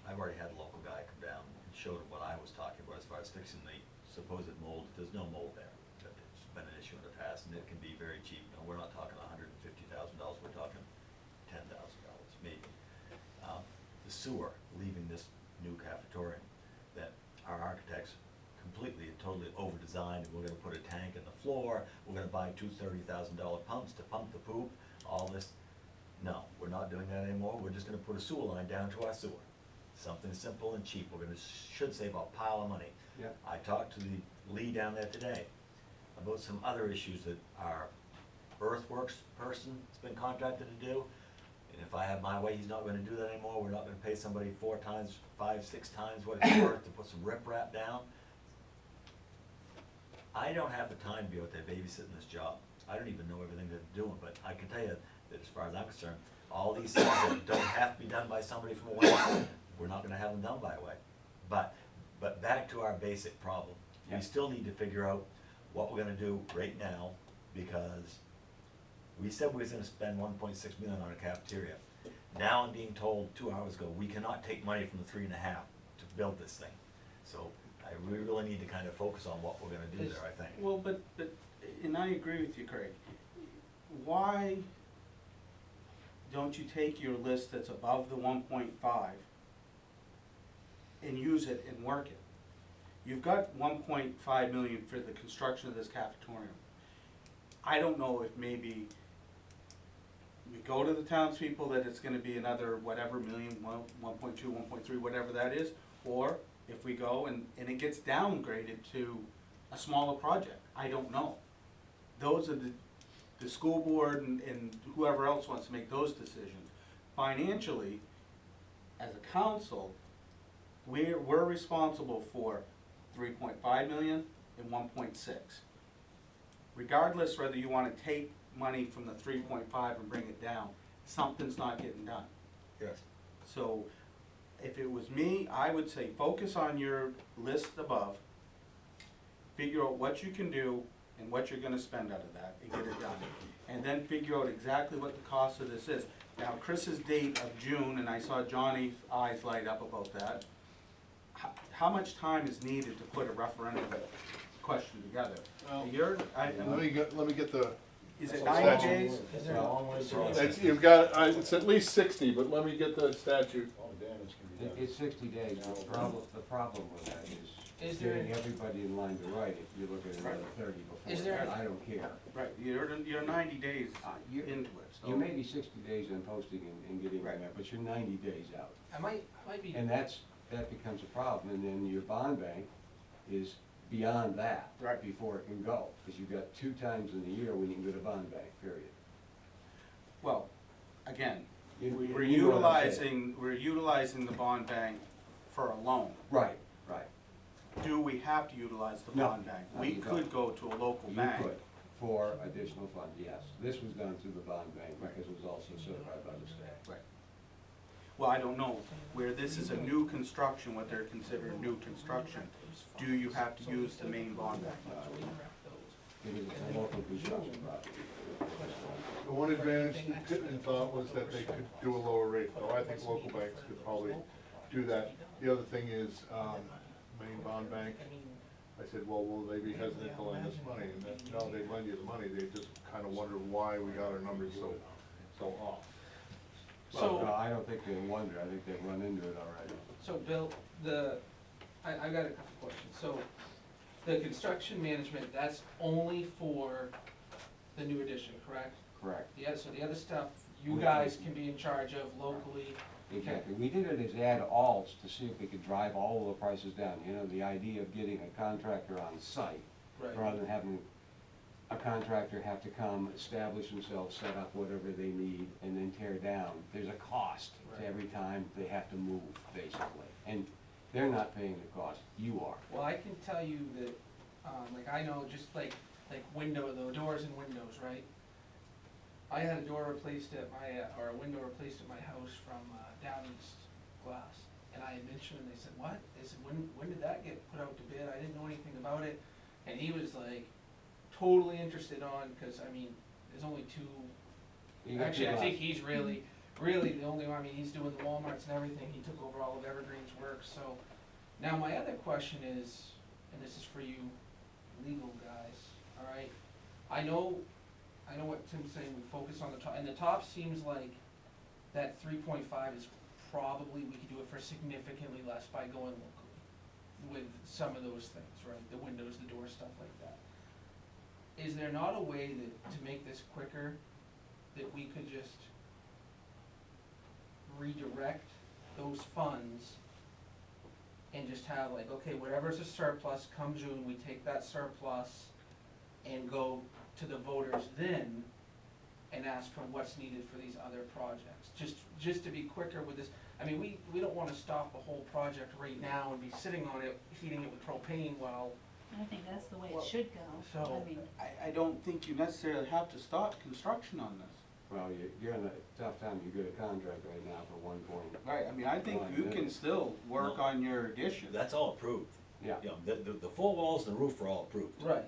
I've already had a local guy come down and showed him what I was talking about as far as fixing the supposed mold. There's no mold there. It's been an issue in the past, and it can be very cheap. No, we're not talking $150,000, we're talking $10,000 maybe. The sewer leaving this new cafeteria that our architects completely and totally over-designed, and we're gonna put a tank in the floor, we're gonna buy two $30,000 pumps to pump the poop, all this. No, we're not doing that anymore, we're just gonna put a sewer line down to our sewer. Something simple and cheap, we're gonna, should save a pile of money. Yeah. I talked to the Lee down there today about some other issues that our earthworks person has been contracted to do. And if I have my way, he's not gonna do that anymore, we're not gonna pay somebody 4 times, 5, 6 times what it's worth to put some riprap down. I don't have the time to be out there babysitting this job. I don't even know everything they're doing, but I can tell you that as far as I'm concerned, all these things that don't have to be done by somebody from a way, we're not gonna have them done by a way. But back to our basic problem. Yeah. We still need to figure out what we're gonna do right now, because we said we was gonna spend $1.6 million on a cafeteria. Now I'm being told 2 hours ago, we cannot take money from the 3.5 to build this thing. So we really need to kind of focus on what we're gonna do there, I think. Well, but, and I agree with you, Craig. Why don't you take your list that's above the 1.5 and use it and work it? You've got 1.5 million for the construction of this cafeteria. I don't know if maybe we go to the townspeople that it's gonna be another whatever million, 1.2, 1.3, whatever that is, or if we go and it gets downgraded to a smaller project. I don't know. Those are the school board and whoever else wants to make those decisions. Financially, as a council, we're responsible for 3.5 million and 1.6. regardless whether you wanna take money from the 3.5 and bring it down, something's not getting done. Yes. So, if it was me, I would say focus on your list above, figure out what you can do and what you're gonna spend out of that, and get it done. And then figure out exactly what the cost of this is. Now, Chris's date of June, and I saw Johnny's eyes light up about that, how much time is needed to put a referendum question together? Well, You're, let me get the, is it so 90 statute. days? Is there, Long way so- to- it's, you've got, it's at least 60, but let me get the statute. All damage can be done. It's 60 days, the problem with that Is is there- getting everybody in line to write it. You look at another 30 Is before there- that, I don't care. Right, you're 90 days You're- into it, so. You may be 60 days in posting and getting Right. in there, but you're 90 days out. I might be, And that becomes a problem, and then your bond bank is beyond that. Right. Before it can go, because you've got 2 times in the year when you can go to bond bank, period. Well, again, You- we're you know what I'm saying. we're utilizing the bond bank for a loan. Right, right. Do we have to utilize the No, bond bank? no, We you could go to a local You bank. could, for additional funds, yes. This was done through the bond bank because it was also certified by the state. Right. Well, I don't know, where this is a new construction, what they're considering new construction, do you have to use the main bond bank? Because it's a local construction project. The one advantage in thought was that they could do a lower rate, though I think local banks could probably do that. The other thing is, main bond bank, I said, well, will they be hesitant to lend us money? And then, no, they lend you the money, they just kinda wonder why we got our numbers so off. so. No, I don't think they wonder, I think they've run into it already. So Bill, I got a couple questions. So the construction management, that's only for the new addition, correct? Correct. Yeah, so the other stuff, you guys can be in charge of locally. Exactly. We did it as add-alts to see if we could drive all of the prices down. You know, the idea of getting a contractor on site, Right. rather than having a contractor have to come, establish themselves, set up whatever they need, and then tear down. There's a cost Right. to every time they have to move, basically. And they're not paying the cost, you are. Well, I can tell you that, like, I know just like window, the doors and windows, right? I had a door replaced at my, or a window replaced at my house from, Down East Glass. And I had mentioned, and they said, what? They said, when did that get put out to bid? I didn't know anything about it. And he was like, totally interested on, cause I mean, there's only two, You got actually, I two think lots. he's really the only one, I mean, he's doing the Walmarts and everything, he took over all of Evergreen's work, so. Now, my other question is, and this is for you legal guys, alright? I know what Tim's saying, we focus on the top, and the top seems like that 3.5 is probably, we could do it for significantly less by going locally with some of those things, right? The windows, the doors, stuff like that. Is there not a way that, to make this quicker, that we could just redirect those funds and just have like, okay, whatever's a surplus, come June, we take that surplus and go to the voters then and ask for what's needed for these other projects, just to be quicker with this. I mean, we don't wanna stop the whole project right now and be sitting on it, heating it with propane while, I think that's the way Well, it should go. so- I mean, I don't think you necessarily have to stop construction on this. Well, you're in a tough time, you get a contract right now for 1 point. Right, I mean, I think you can still work on your addition. That's all approved. Yeah. You know, the four walls and the roof are all approved. right.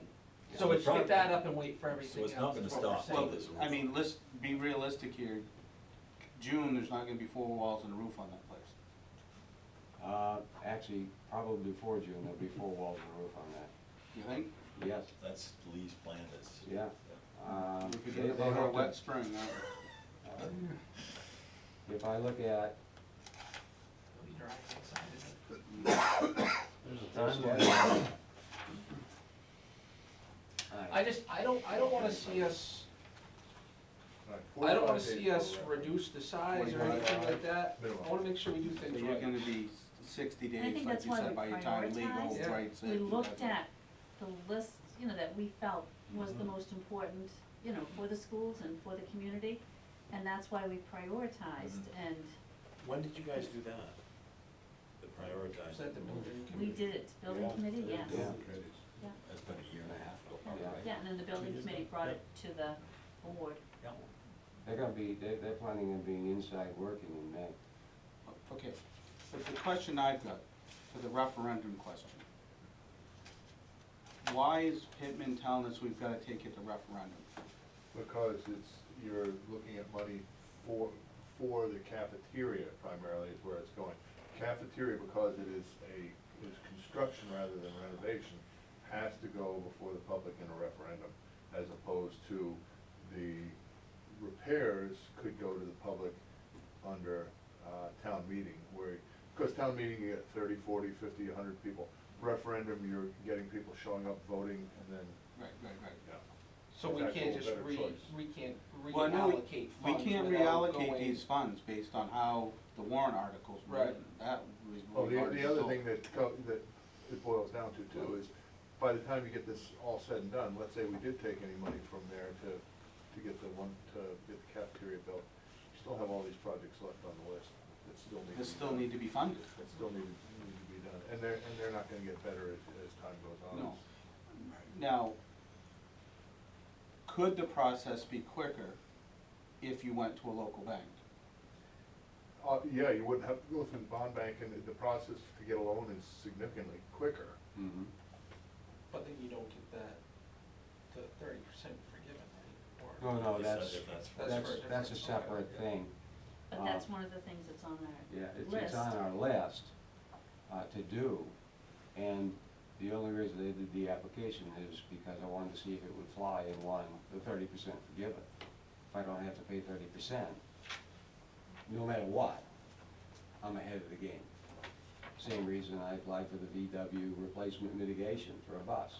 Yeah. So it's get that up and wait for everything So else, it's not gonna is what we're stop. saying. Well, I mean, let's be realistic here. June, there's not gonna be 4 walls and a roof on that place. Actually, probably before June, there'll be 4 walls and a roof on that. You think? Yes, That's Lee's plan is. yeah. We could They- get they about a hope to- wet spring, If I look at, It'll be dry inside, isn't it? there's a timeline. I don't wanna see us, Right, I don't wanna 45 see days us for reduce the size or 45 anything like that. minimum. I wanna make sure we do So things you're right. gonna be 60 And I days, think like that's you why said, we by your time legal prioritized. rights. We looked at the list, you know, that we felt was the most important, you know, for the schools and for the community. And that's why we prioritized, and When did you guys do that? The prioritize? Is that the building we committee? did it, building Yeah, committee, yes. Yeah. Yeah. That's been a year and a half ago. Yeah. Yeah, and then the building Years committee ago. brought Yep. it to the board. Yep. They're planning on being inside working in May. Okay, but the question I've got for the referendum question, why is Pittman telling us we've gotta take it to referendum? Because you're looking at money for the cafeteria primarily is where it's going. Cafeteria, because it is construction rather than renovation, has to go before the public in a referendum, as opposed to the repairs could go to the public under, town meeting, because town meeting, you get 30, 40, 50, 100 people. Referendum, you're getting people showing up, voting, and then, Right. yeah. So we It's can't actual just better choice. we can't Well, no, reallocate we funds can't without reallocate going- these funds based on how the warrant articles were Right. written. That was. Oh, we've already the other told. thing that it boils down to too is, by the time you get this all said and done, let's say we did take any money from there to get the cafeteria built, you still have all these projects left on the list that still need to be That still done. need to be funded. That still need to be done, and they're not gonna get better as time goes on. No. Now, could the process be quicker if you went to a local bank? Yeah, you wouldn't have to go through the bond bank, and the process to get a loan is significantly quicker. Mm-hmm. But then you don't get that, the 30% forgiven, or. No, no, If that's, if that's for- That's for a that's a different- separate okay. thing. But that's one of the things that's on our Yeah, list. it's on our list, to do, and the only reason they did the application is because I wanted to see if it would fly and won the 30% forgiven. If I don't have to pay 30%, no matter what, I'm ahead of the game. Same reason I applied for the VW replacement mitigation for a bus.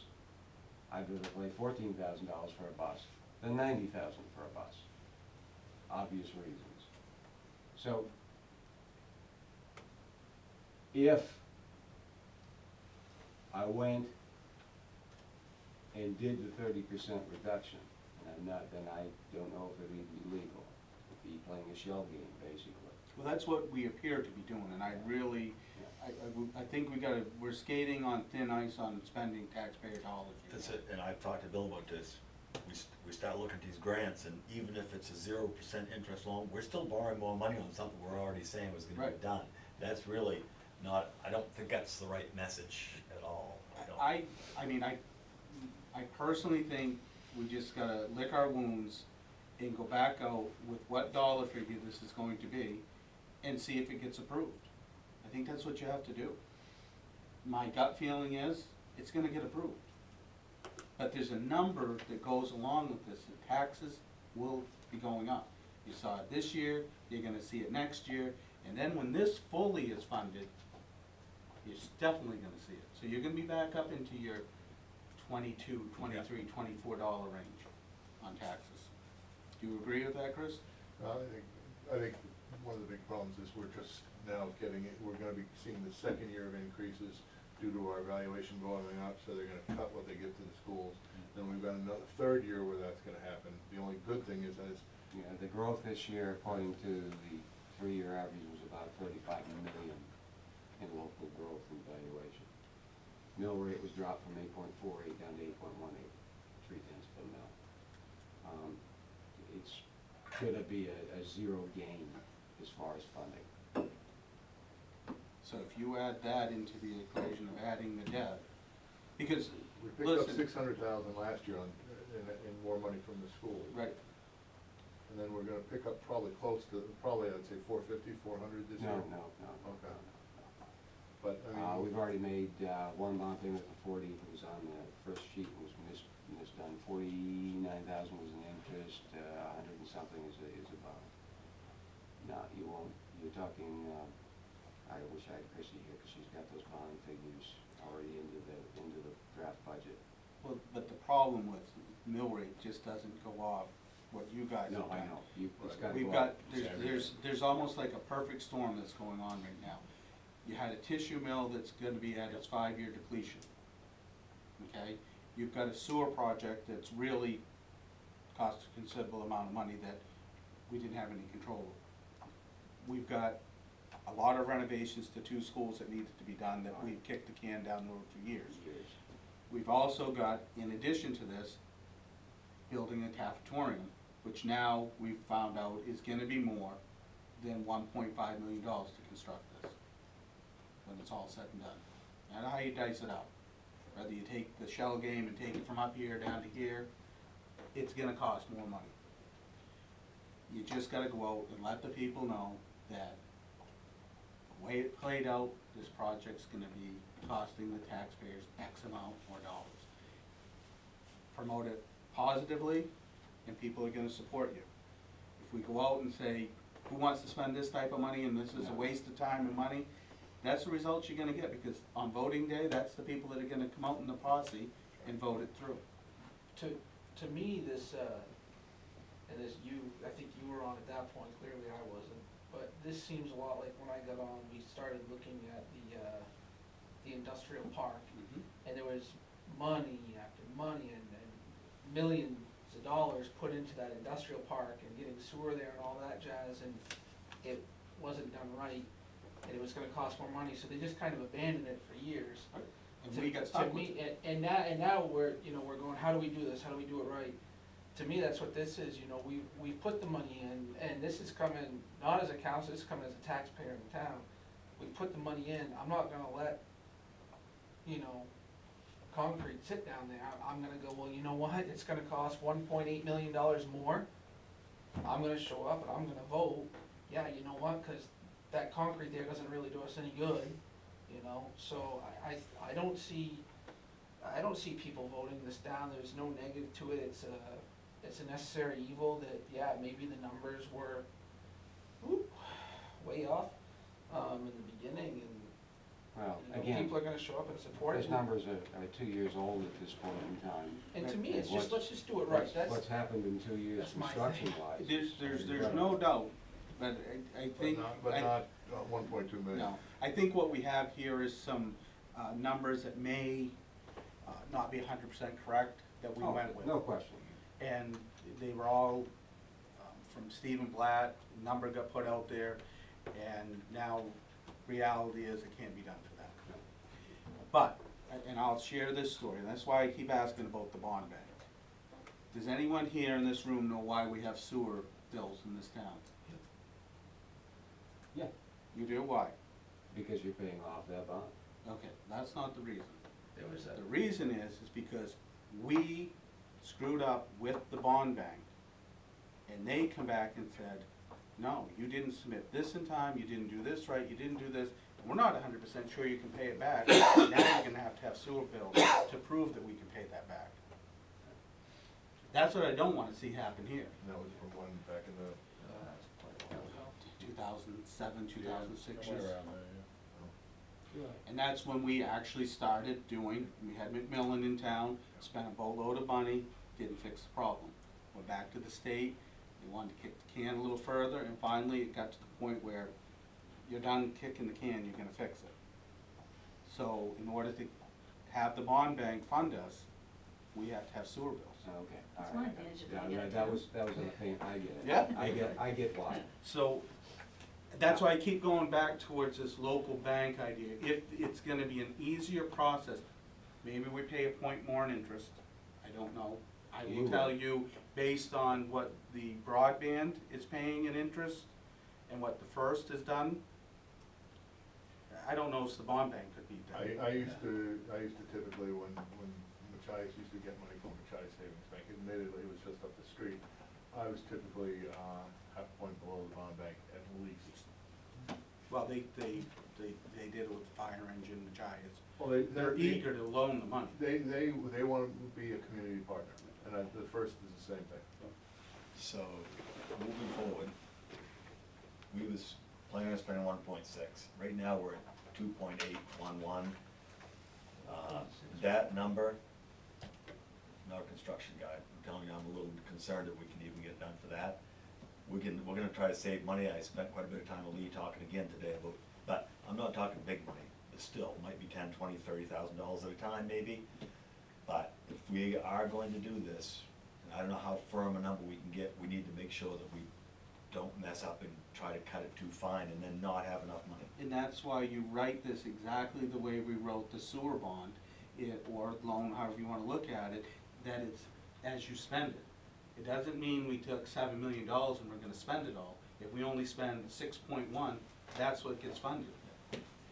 I'd rather pay $14,000 for a bus than $90,000 for a bus. Obvious reasons. So, if I went and did the 30% reduction, and I'm not, then I don't know if it'd be legal. It'd be playing a shell game, basically. Well, that's what we appear to be doing, and I really, I think we're skating on thin ice on spending taxpayer dollars. That's it, and I've talked to Bill about this. We start looking at these grants, and even if it's a 0% interest loan, we're still borrowing more money on something we're already saying was gonna Right. be done. That's really not, I don't think that's the right message at all. don't. I mean, I personally think we just gotta lick our wounds and go back out with what dollar figure this is going to be and see if it gets approved. I think that's what you have to do. My gut feeling is, it's gonna get approved. But there's a number that goes along with this, the taxes will be going up. You saw it this year, you're gonna see it next year, and then when this fully is funded, you're definitely gonna see it. So you're gonna be back up into your $22, $23, $24 range on taxes. Do you agree with that, Chris? I think one of the big problems is we're just now we're gonna be seeing the second year of increases due to our valuation going up, so they're gonna cut what they give to the schools. Then we've got another third year where that's gonna happen. The only good thing is Yeah, the growth this year, according to the 3-year average, was about 35 million in local growth and valuation. Mill rate was dropped from 8.48 down to 8.18, 3/10 of a mil. It's gonna be a zero gain as far as funding. So if you add that into the equation of adding the debt, because, we picked up listen, 600,000 last year in more money from the schools. right, And then we're gonna pick up probably close to, I'd say 450, 400 this year. No. Okay. But, I mean. We've already made, one bond payment for 40, it was on the first sheet, was misdone. 49,000 was an interest, 100 and something is a bond. No, you won't, you're talking, I wish I had Chrissy here, because she's got those bond figures already into the draft budget. well, but the problem with mill rate just doesn't go off what you guys have No, done. I know, it's gotta We've go got, up. there's almost like a perfect storm that's going on right now. You had a tissue mill that's gonna be at its 5-year depletion, okay? You've got a sewer project that's really cost a considerable amount of money that we didn't have any control over. We've got a lot of renovations to 2 schools that needed to be done that we've kicked the can down the road for years. We've also got, in addition to this, building a cafeteria, which now we've found out is gonna be more than $1.5 million to construct this, when it's all said and done. I know how you dice it out. Whether you take the shell game and take it from up here down to here, it's gonna cost more money. You just gotta go out and let the people know that the way it played out, this project's gonna be costing the taxpayers X amount more dollars. Promote it positively, and people are gonna support you. If we go out and say, who wants to spend this type of money and this is a waste of time and money, that's the results you're gonna get, because on voting day, that's the people that are gonna come out in the posse and vote it through. To me, this, and this, I think you were on at that point, clearly I wasn't, but this seems a lot like when I got on, we started looking at the industrial park, and there was money after money and millions of dollars put into that industrial park and getting sewer there and all that jazz, and it wasn't done right, and it was gonna cost more money, so they just kind of abandoned it for years. And we got stuck To with me, it. and now we're, we're going, how do we do this, how do we do it right? To me, that's what this is, we put the money in, and this is coming, not as a council, this is coming as a taxpayer in the town. We put the money in, I'm not gonna let, concrete sit down there, I'm gonna go, well, you know what, it's gonna cost $1.8 million more. I'm gonna show up and I'm gonna vote, yeah, you know what, cause that concrete there doesn't really do us any good, so I don't see people voting this down, there's no negative to it, it's a necessary evil that, yeah, maybe the numbers were, way off, in the beginning, and, Well, again, people are gonna show up and support it. those numbers are 2 years old at this point in time. And to me, it's And just, let's just do it right, that's, What's happened in 2 years that's my construction thing. wise. There's no doubt, but I think. But I- not 1.2 million. No, I think what we have here is some numbers that may not be 100% correct that we Oh, went with. no question. And they were all from Stephen Blatt, number got put out there, and now reality is it can't be done for that. But, and I'll share this story, and that's why I keep asking about the bond bank. Does anyone here in this room know why we have sewer bills in this town? Yeah, You do, why? because you're paying off that bond. Okay, that's not the reason. there was a. The reason is because we screwed up with the bond bank, and they come back and said, no, you didn't submit this in time, you didn't do this right, you didn't do this, and we're not 100% sure you can pay it back. Now you're gonna have sewer bills to prove that we can pay that back. That's what I don't wanna see happen here. And that was from when, back in the, 2007, 2006. somewhere around there, yeah. And that's when we actually started doing, we had McMillan in town, spent a boatload of money, didn't fix the problem. Went back to the state, they wanted to kick the can a little further, and finally it got to the point where you're done kicking the can, you're gonna fix it. So in order to have the bond bank fund us, we have to have sewer bills. Okay, all It's right. one advantage of Yeah, being out of that town. was an opinion, I get it. Yeah. I get why. So, that's why I keep going back towards this local bank idea. If it's gonna be an easier process, maybe we pay a point more in interest, I don't know. I You will tell will. you, based on what the broadband is paying in interest and what the first has done, I don't know if the bond bank could beat that. I used to typically, when Machias used to get money from Machias Savings Bank, admittedly, it was just up the street, I was typically, half a point below the bond bank at least. Well, they did it with the fire engine, the Giants. Well, They're eager to loan the money. They want to be a community partner, and the first is the same thing. So, moving forward, we was planning on spending 1.6. Right now, we're at 2.811. That number, not a construction guy, I'm telling you, I'm a little concerned that we can even get done for that. We're gonna try to save money. I spent quite a bit of time with Lee talking again today about, but I'm not talking big money, but still, might be $10,000, $20,000, $30,000 at a time maybe. But if we are going to do this, and I don't know how firm a number we can get, we need to make sure that we don't mess up and try to cut it too fine and then not have enough money. And that's why you write this exactly the way we wrote the sewer bond, it, or loan, however you wanna look at it, that it's as you spend it. It doesn't mean we took $7 million and we're gonna spend it all. If we only spend 6.1, that's what gets funded.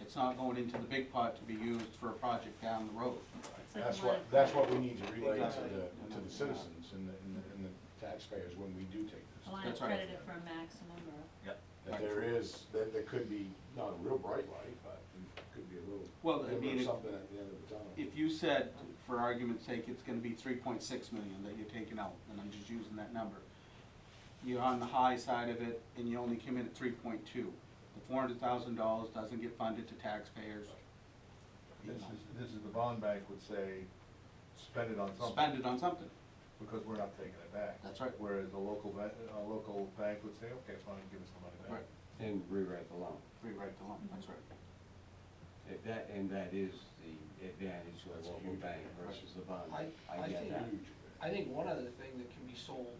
It's not going into the big pot to be used for a project down the road. It's like That's a what, lot of that's what credit. we need to relay Exactly. to the citizens and the taxpayers when we do take A this. line That's of right. credit for a maximum or, That there could be, not a real bright light, but it could be a little, Well, I mean, glimmer of if- something at the end of the tunnel. If you said, for argument's sake, it's gonna be 3.6 million that you're taking out, and I'm just using that number, you're on the high side of it, and you only come in at 3.2. The $400,000 doesn't get funded to taxpayers. You know, This is the bond bank would say, spend it on something. Spend it on something. Because we're not taking it back. That's right. Whereas a local bank would say, okay, fine, give us the money back. Right. And rewrite the loan. Rewrite the loan, that's right. And that is the advantage of That's a a local huge bank advantage. versus the bond. I get think- that. Huge. I think one other thing that can be sold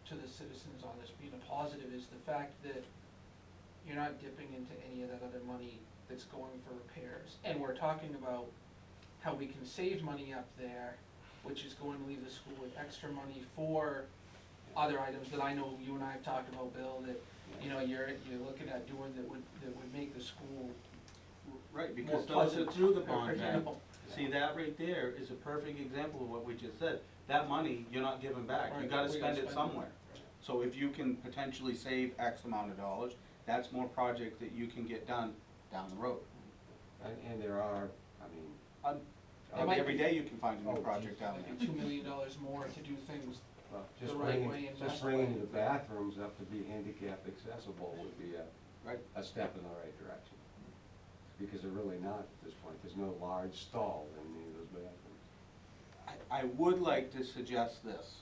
to the citizens on this being a positive is the fact that you're not dipping into any of that other money that's going for repairs. And we're talking about how we can save money up there, which is going to leave the school with extra money for other items that I know you and I have talked about, Bill, that, you know, you're looking at doing that would make the school Right, more because those pleasant. are through the or, bond you bank. know. See, that right there is a perfect example of what we just said. That money, you're not giving back, you Right, gotta we spend gotta it spend it. somewhere. So if you can potentially save X amount of dollars, that's more project that you can get done down the road. And there are, I mean, It might Every be- day you can find a Oh, new project down Like there. $2 million more to do things. well, The just right way bringing, and just best bringing way. the bathrooms up to be handicap accessible would be Right. a step in the right direction. Because they're really not at this point, there's no large stall in any of those bathrooms. I would like to suggest this.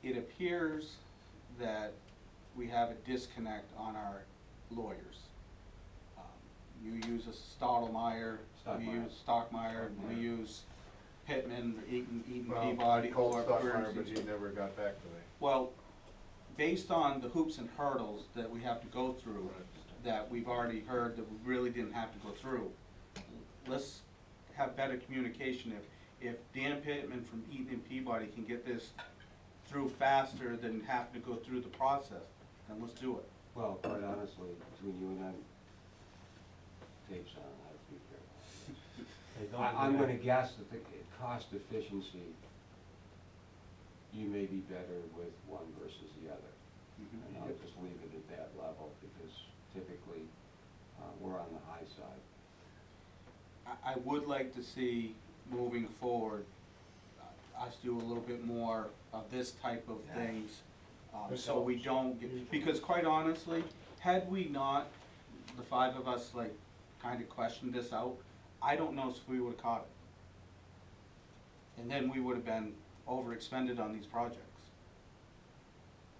It appears that we have a disconnect on our lawyers. You use a Stottlemyre, we Stockmeyer. use Stockmeyer, we Stockmeyer. use Pittman, Eaton Well, Peabody, I called or Stockmeyer, but Burns. he never got back to me. Well, based on the hoops and hurdles that we have to go through, that we've already heard that we really didn't have to go through, let's have better communication. If Dan Pittman from Eaton and Peabody can get this through faster than having to go through the process, then let's do it. Well, quite honestly, between you and I, tapes on, I have to be careful. I'm gonna guess that the cost efficiency, you may be better with one versus the other. And I'll just leave it at that level, because typically, we're on the high side. I would like to see, moving forward, us do a little bit more of this type of things, so we don't get, because quite honestly, had we not, the five of us, like, kinda questioned this out, I don't know if we would've caught it. And then we would've been overexpended on these projects.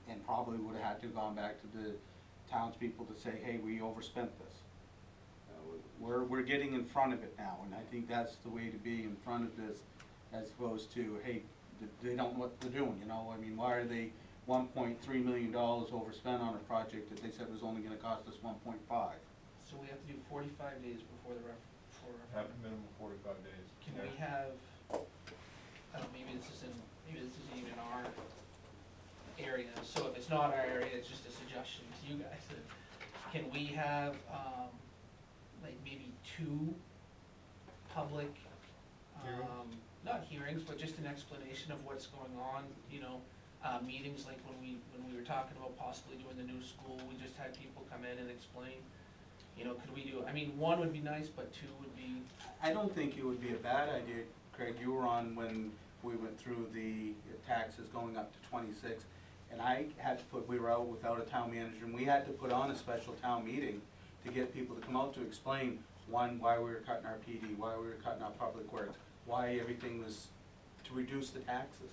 And probably would've had to gone back to the townspeople to say, hey, we overspent this. We're getting in front of it now, and I think that's the way to be, in front of this, as opposed to, hey, they don't know what they're doing, you know? I mean, why are they $1.3 million overspent on a project that they said was only gonna cost us 1.5? So we have to do 45 days before the Have a minimum of 45 days. Can we have, I don't know, maybe this isn't even our area, so if it's not our area, it's just a suggestion to you guys, that can we have, like maybe 2 public, Hearings? not hearings, but just an explanation of what's going on, you know, meetings like when we were talking about possibly doing the new school, we just had people come in and explain, you know, could we do, I mean, 1 would be nice, but 2 would be, I don't think it would be a bad idea, Craig, you were on when we went through the taxes going up to 26, and I had to put, we were out without a town manager, and we had to put on a special town meeting to get people to come out to explain, one, why we were cutting our PD, why we were cutting our public works, why everything was to reduce the taxes.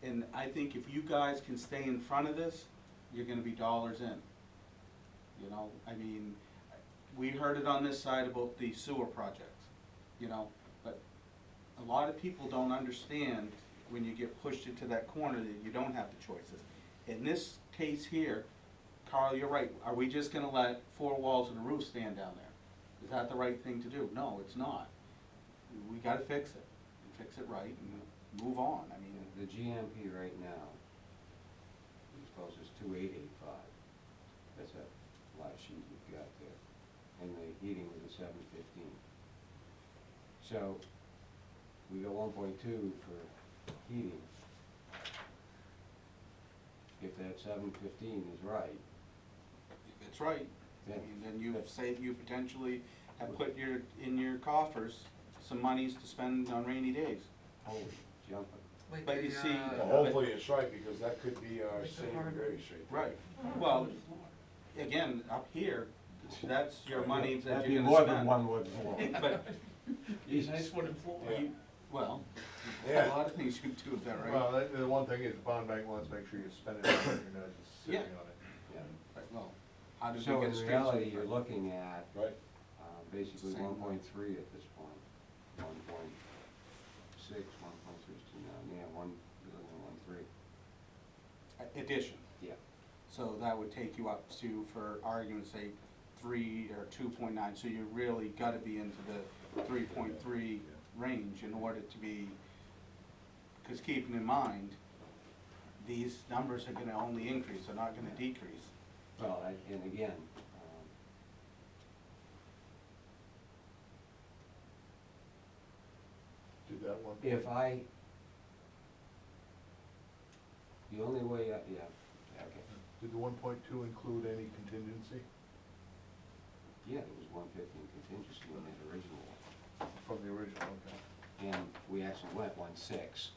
And I think if you guys can stay in front of this, you're gonna be dollars in. You know, I mean, we heard it on this side about the sewer projects, you know, but a lot of people don't understand when you get pushed into that corner that you don't have the choices. In this case here, Carl, you're right, are we just gonna let 4 walls and a roof stand down there? Is that the right thing to do? No, it's not. we gotta fix it, and fix it right, and move on, I mean, The GMP right now, is closest 2885. That's a last sheet you've got there. And the heating was a 715. So, we got 1.2 for heating. If that 715 is right, if it's right, I Yeah. mean, then you've saved, you potentially have put in your coffers some monies to spend on rainy days. holy jumping. Like But you the, see- Well, hopefully it's right, because that could be our Like the saving hardwood. grace right there. Well, again, up here, that's your money that That'd be you're more gonna than spend. one wood floor. But, nice wooden floor. Yeah. well, Yeah. a lot of things you can do with that, right? Well, the one thing is, the bond bank wants to make sure you spend it, on it, you're not just sitting Yeah. on it. Yeah. But, well, how did So we in get streets? reality, you're looking at, Right? basically Same 1.3 at this point. 1.6, 1.3 is 2 now, yeah, you're looking at 1.3. Addition. Yeah. So that would take you up to, for argument's sake, 3 or 2.9, so you really gotta be into the 3.3 range in order to be, because keeping in mind, these numbers are gonna only increase, they're not gonna decrease. Well, and again, Did that one? the only way, yeah, okay. Did the 1.2 include any contingency Yeah, there was 150 in contingency in that original one. from the original, okay? And we actually went 1.6.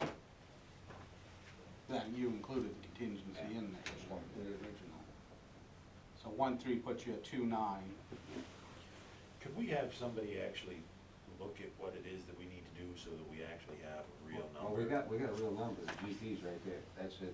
Then you included the contingency in there, the original. So 1.3 puts you at 2.9. Could we have somebody actually look at what it is that we need to do so that we actually have a real number? Well, we got a real number, the GP's right there. That's the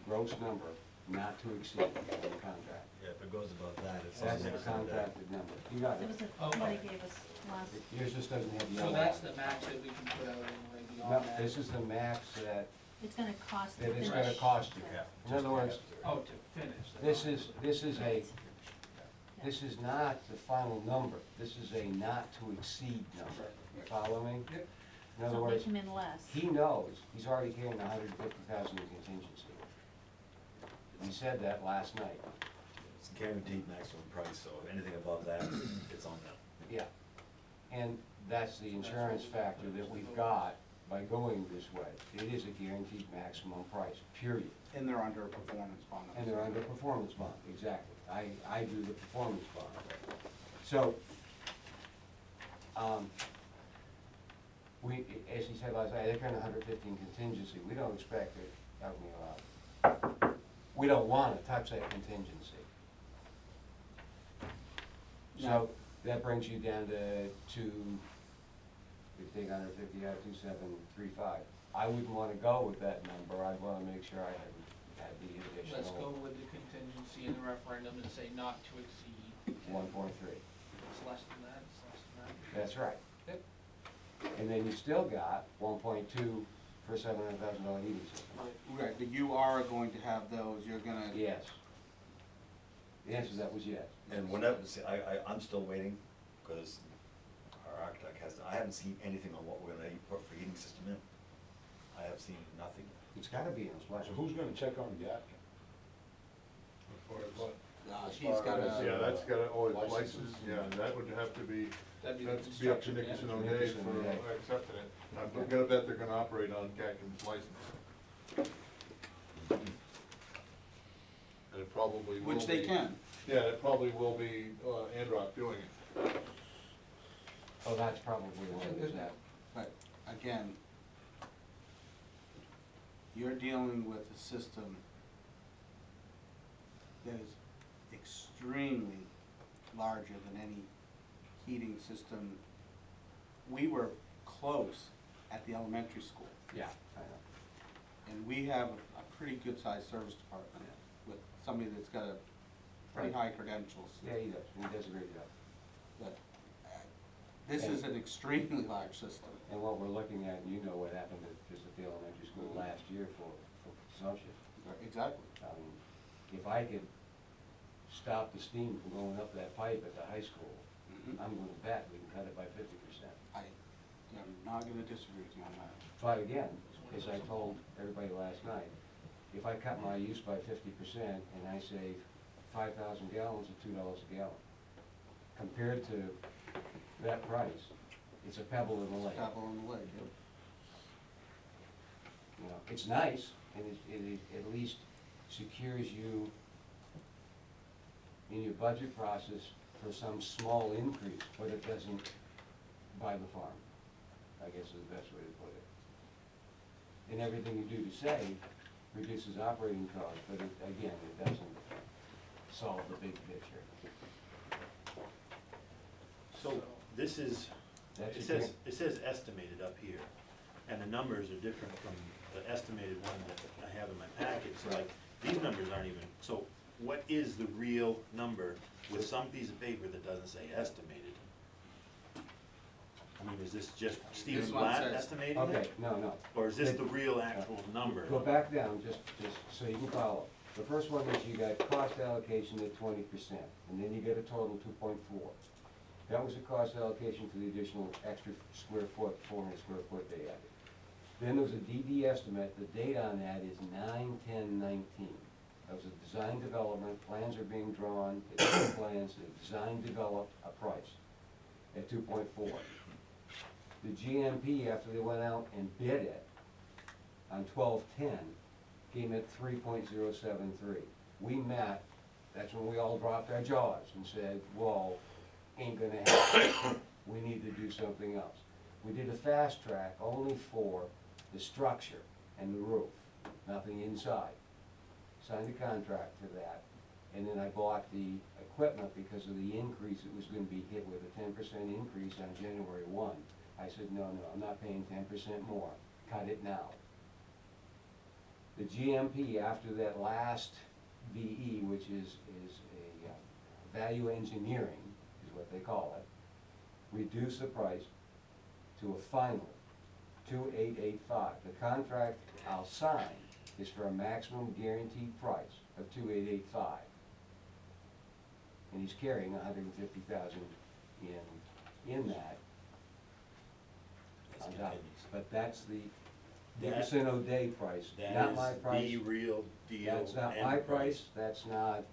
gross number not to exceed in the contract. Yeah, if it goes above that, it's. That's the next to that. contracted number. You got There it. was a, Oh, what he okay. gave us last, Yours just doesn't have the So yellow. that's the max that we can put out anyway No, beyond that. this is the max that, it's gonna cost to that it's finish. gonna cost you. Yeah. In other words, Oh, to finish. this is this is not the final number. This is a not to exceed number. You follow me? Yep. In other So if words, they come in less. he knows, he's already carrying 150,000 in contingency. He said that last night. It's guaranteed maximum price, so anything above that, it's on them. Yeah. And that's the insurance factor that we've got by going this way. It is a guaranteed maximum price, period. And they're under a performance bond. And they're under performance bond, exactly. I do the performance bond. So, we, as he said last night, they're carrying 115 contingency. We don't expect it, help me out. We don't wanna touch that contingency. So, that brings you down to two, if you take 150 out, 2735. I wouldn't wanna go with that number. I'd wanna make sure I had the additional. Let's go with the contingency in the referendum and say not to exceed. 1.3. It's less than that, it's less than that. That's right. Yep. And then you still got 1.2 for $700,000 heating system. Right, but you are going to have those, you're gonna. Yes. The answer to that was yes. And whenever, see, I'm still waiting, because our architect I haven't seen anything on what we're gonna put for heating system in. I have seen nothing. It's gotta be in a splash. So who's gonna check on that? As far as what? As He's far got as, a. Yeah, that's gotta, it's licenses. licensed, yeah, that would have to be, That'd be the that's be up to construction Nickerson manager. O'Day Nickerson for O'Day. accepting it. I'm gonna bet they're gonna operate on Cackham's license. And it probably will be. Which they can. Yeah, it probably will be, Androck doing it. Oh, that's probably what it is now. But again, you're dealing with a system that is extremely larger than any heating system. We were close at the elementary school, Yeah, I know. and we have a pretty good-sized service department with somebody that's got a pretty high credentials. Yeah, he does. He does a great job. But this is an extremely large system. And what we're looking at, you know what happened just at the elementary school last year for consumption. Exactly. I mean, if I could stop the steam from going up that pipe at the high school, Mhm. I'm gonna bet we can cut it by 50%. I'm not gonna disagree with you on that. But again, as I told everybody last night, if I cut my use by 50% and I save 5,000 gallons at $2 a gallon, compared to that price, it's a pebble in the lake. Pebble in the lake, yep. You know, it's nice, and it at least secures you in your budget process for some small increase, but it doesn't buy the farm, I guess is the best way to put it. And everything you do to save reduces operating costs, but it, again, it doesn't solve the big picture. So this is, That's it your says, grant. it says estimated up here, and the numbers are different from the estimated one that I have in my packet, so like, these numbers aren't even, so what is the real number with some piece of paper that doesn't say estimated? I mean, is this just Stephen This one Blatt says- estimating Okay, it? no. Or is this the real actual number? Go back down, just so you can follow. The first one is you got cost allocation at 20%, and then you get a total 2.4. That was the cost allocation for the additional extra square foot, 400 square foot they added. Then there was a DD estimate, the date on that is 9/10/19. That was a design development, plans are being drawn, they did the plans, they design, develop a price at 2.4. The GMP, after they went out and bid it on 12/10, came at 3.073. We met, that's when we all dropped our jaws and said, whoa, ain't gonna happen. We need to do something else. We did a fast track only for the structure and the roof, nothing inside. Signed a contract for that, and then I bought the equipment because of the increase, it was gonna be hit with a 10% increase on January 1. I said, no, I'm not paying 10% more, cut it now. The GMP, after that last VE, which is a value engineering, is what they call it, reduced the price to a final 2,885. The contract I'll sign is for a maximum guaranteed price of 2,885. And he's carrying 150,000 in that. That's on top. continuous. But that's the That- Dickerson O'Day price, not my That price. is the real deal. That's not and my the price, that's not.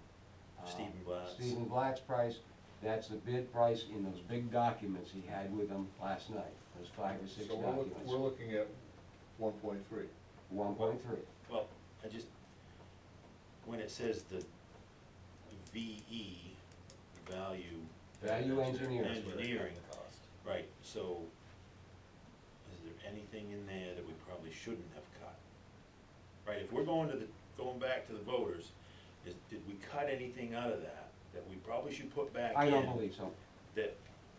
Stephen Blatt's. Stephen Blatt's price, that's the bid price in those big documents he had with him last night, those 5 or 6 So documents. we're looking at 1.3. 1.3. Well, I just, when it says the VE, value. Value engineering. Engineering, right, so is there anything in there that we probably shouldn't have cut? Right, if we're going back to the voters, did we cut anything out of that we probably should put back in? I don't believe so. That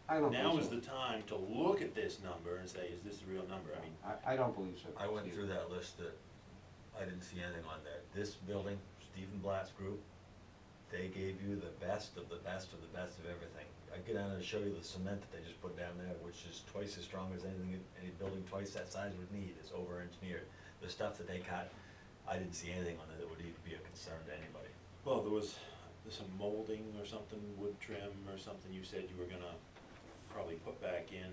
I don't now believe is so. the time to look at this number and say, is this the real number? I mean, I don't believe so. I went Steve. through that list that I didn't see anything on there. This building, Stephen Blatt's group, they gave you the best of the best of the best of everything. I get down and show you the cement that they just put down there, which is twice as strong as anything, any building twice that size would need. It's over-engineered. The stuff that they cut, I didn't see anything on it that would even be a concern to anybody. well, there's some molding or something, wood trim or something you said you were gonna probably put back in.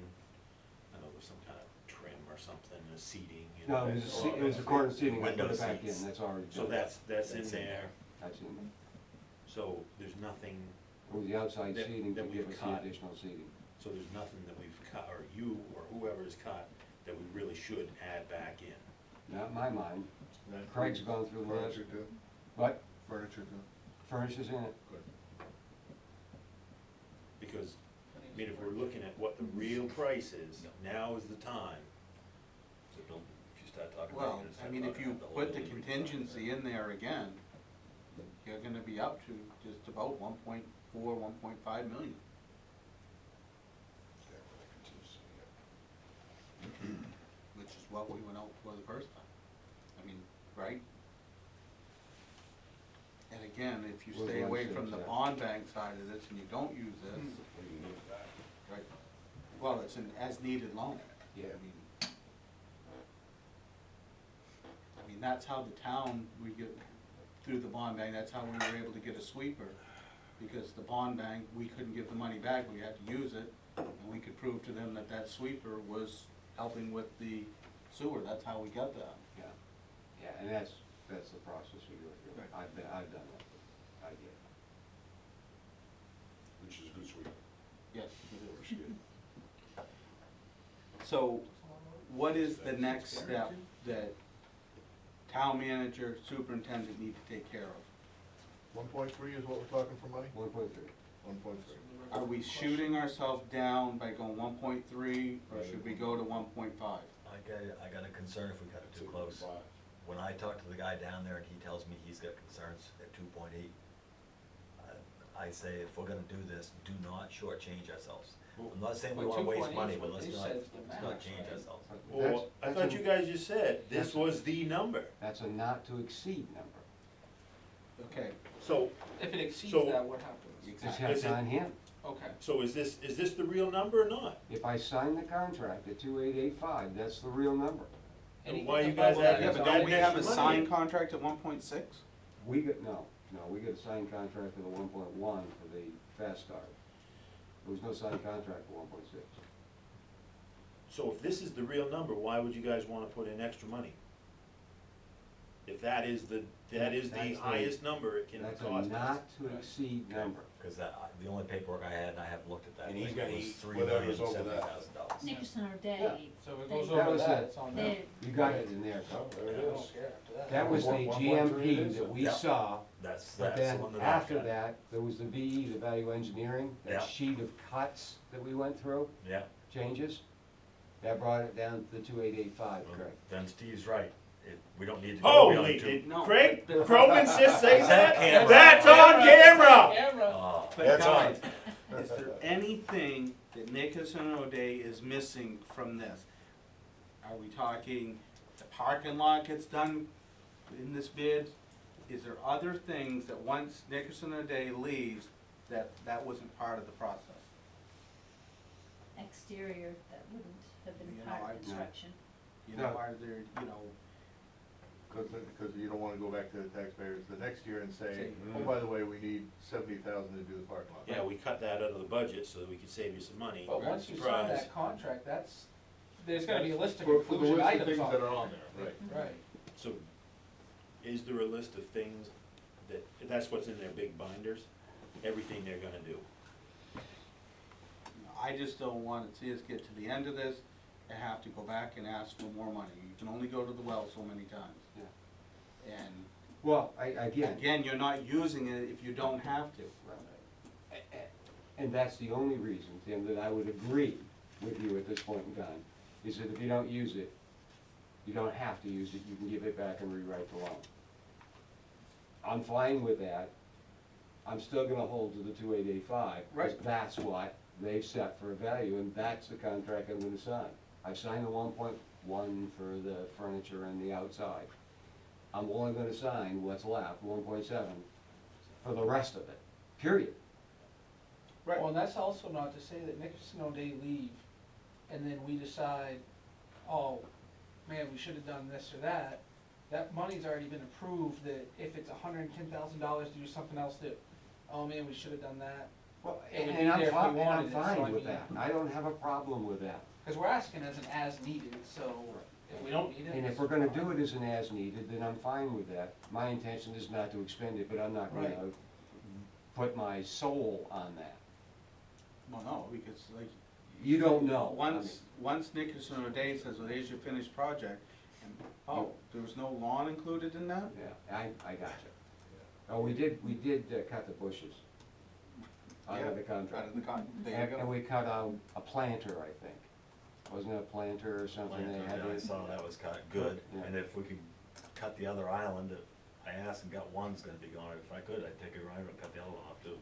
I know there was some kind of trim or something, a seating, you know. No, it was a corner seating, I put Window it back in, seats. that's already done. So that's in That's in there, That's in there. so there's nothing, It was the outside That- seating to that give we've us the cut. additional seating. so there's nothing that we've cut, or you, or whoever's cut, that we really should add back in. Not in my mind. That Craig's includes gone through the list. Furniture too? What? Furniture too? Furnishes in it? Good. Because, I mean, if we're looking at what the real price is, now is the time. So don't, if you start talking Well, about it, I mean, if you put the contingency in there again, you're gonna be up to just about 1.4, 1.5 million. Which is what we went out for the first time. I mean, right? And again, if you Was stay one away six, from the yeah. bond bank side of this and you don't use this, right? Well, it's an as-needed loan. Yeah. I mean, that's how the town, we get, through the bond bank, that's how we were able to get a sweeper. Because the bond bank, we couldn't give the money back, we had to use it, and we could prove to them that that sweeper was helping with the sewer, that's how we got that. Yeah, yeah, and that's the process we go through. Right. I've done that, I get it. Which is good, sweet. Yes, it was good. So, what is the next step that town manager, superintendent need to take care of? 1.3 is what we're talking for money? 1.3. 1.3. Are we shooting ourselves down by going 1.3, or should we go to 1.5? I got a concern if we cut it too close. When I talk to the guy down there and he tells me he's got concerns at 2.8, I say if we're gonna do this, do not shortchange ourselves. I'm not saying we But wanna waste 2.8 money, is but what let's they not, said is the let's not max, change right? ourselves. Well, I thought you guys just said this was the number. That's a not to exceed number. Okay, So, If it exceeds So- that, what happens? It's has Is it- on him. Okay. so is this the real number or not? If I sign the contract at 2885, that's the real number. Then why you Anything guys above have- that yeah, is but don't don't on we there. have a extra signed money. contract at 1.6? We got, no, we got a signed contract for the 1.1 for the fast start. There was no signed contract for 1.6. So if this is the real number, why would you guys wanna put in extra money? If that is the That's the- highest number it can That's a cost us. not to exceed number. Cause the only paperwork I had, and I haven't looked at that, And he's was got $3,070,000. whatever's over that. Nickerson or Day, So if it They- goes That over was that, it. it's on there. they, You got it in there. Oh, there it I don't is. care after that. That was the 1.3 it is? GMP that we Yeah. saw, That's but the then one that I've after got. that, there was the VE, the value engineering, Yeah. that sheet of cuts that we went through, Yeah, changes. That brought it down to the 2885, well, correct? then Steve's right, we don't need to go beyond Holy, two. did No. Craig Croman's say that? Camera. That's on camera! Camera. Oh, But That's guys, is there anything that Nickerson O'Day is missing from this? Are we talking the parking lot gets done in this bid? Is there other things that once Nickerson O'Day leaves, that wasn't part of the process? exterior, that wouldn't have been You know, part I- of construction. You know, No. are there, you know, Because you don't wanna go back to the taxpayers the next year and say, Say, oh, by the way, we need 70,000 to do the parking lot. Yeah, we cut that out of the budget so that we could save you some money. But once you sign Surprise. that contract, there's gonna be a list of For the conclusion list of items things on that there. are on there, right. Right. So, is there a list of things that's what's in their big binders? Everything they're gonna do? I just don't want to see us get to the end of this and have to go back and ask for more money. You can only go to the well so many times. Yeah. And Well, again, again, you're not using it if you don't have to. and that's the only reason, Tim, that I would agree with you at this point in time, is that if you don't use it, you don't have to use it, you can give it back and rewrite the loan. I'm fine with that. I'm still gonna hold to the 2885, because Right. that's what they've set for a value, and that's the contract I'm gonna sign. I've signed the 1.1 for the furniture and the outside. I'm only gonna sign what's left, 1.7, for the rest of it, period. Right. Well, and that's also not to say that Nickerson O'Day leave, and then we decide, oh, man, we should have done this or that. That money's already been approved, that if it's $110,000 to do something else, that, oh man, we should have done that. Well, It would be and I'm there if we fine, and I'm wanted it, so I fine with mean- that, I don't have a problem with that. Cause we're asking as an as needed, so if we don't need it. And if it's we're gonna do fine. it as an as needed, then I'm fine with that. My intention is not to expend it, but I'm not Right. gonna put my soul on that. Well, no, because like, You don't know. once Nickerson O'Day says, well, here's your finished project, and, oh, there was no lawn included in that? Yeah, I got you. Oh, we did cut the bushes out Yeah, of the Out contract. of the there you And go. we cut out a planter, I think. Wasn't it a planter or something they had I in? saw that was kinda good, Yeah. and if we could cut the other island, I asked and got one's gonna be gone, if I could, I'd take it right and cut the other one off too.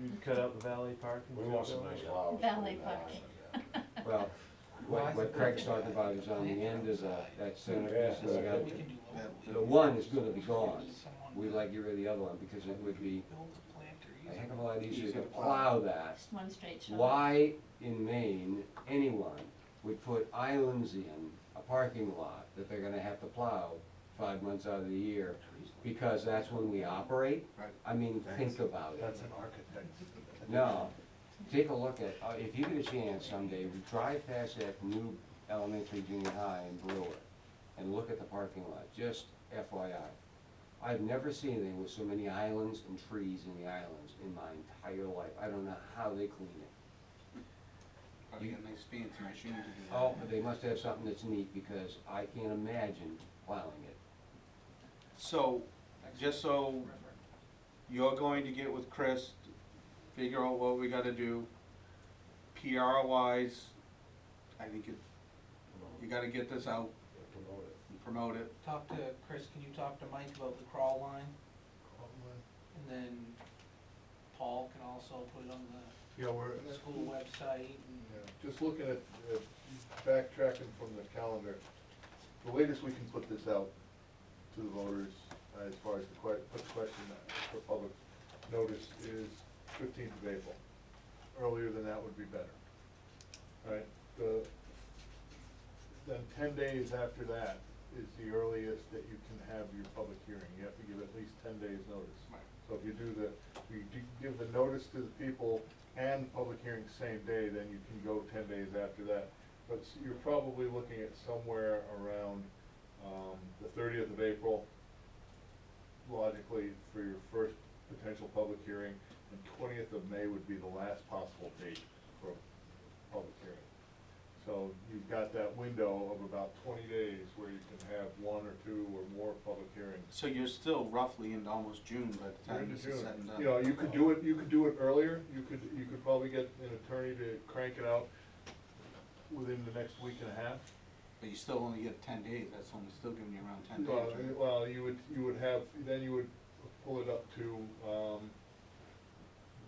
You cut out the valet parking? We want some nice flowers. Valet put in that parking. island, yeah. Well, what Craig's talking about is on the end of that center Yeah. piece, we We got, can do local. the one is gonna be gone. Someone We'd like to get rid of the other one because it would be build a planter a easy. heck of a lot easier Easier to to plow. plow that. Just one straight shot. Why in Maine, anyone would put islands in a parking lot that they're gonna have to plow 5 months out of the year? Because that's when we operate? Right. I mean, think about it. That's an architect. No, take a look at, if you get a chance someday, drive past that new Elementary, junior high, and Brewer, and look at the parking lot, just FYI. I've never seen anything with so many islands and trees in the islands in my entire life. I don't know how they clean it. Probably got a nice fancy machine to do that. Oh, they must have something that's neat, because I can't imagine plowing it. So, just so you're going to get with Chris, figure out what we gotta do. PR wise, I think you gotta get this out Promote it. and promote it. Talk to, Chris, can you talk to Mike about the crawl line? And then Paul can also put it on Yeah, we're, the school website and. yeah, just looking at backtracking from the calendar, the latest we can put this out to the voters, as far as put the question for public notice, is 15th of April. Earlier than that would be better. Right, then 10 days after that is the earliest that you can have your public hearing. You have to give at least 10 days notice. Right. So if you give the notice to the people and public hearing same day, then you can go 10 days after that. But you're probably looking at somewhere around the 30th of April, logically, for your first potential public hearing, and 20th of May would be the last possible date for a public hearing. So you've got that window of about 20 days where you can have one or two or more public hearings. So you're still roughly into almost June by the You're time into this is June. said and done. You know, you could do it earlier. You could probably get an attorney to crank it out within the next week and a half. But you still only get 10 days, that's only still giving you around 10 days. right? Well, you would have, then you would pull it up to,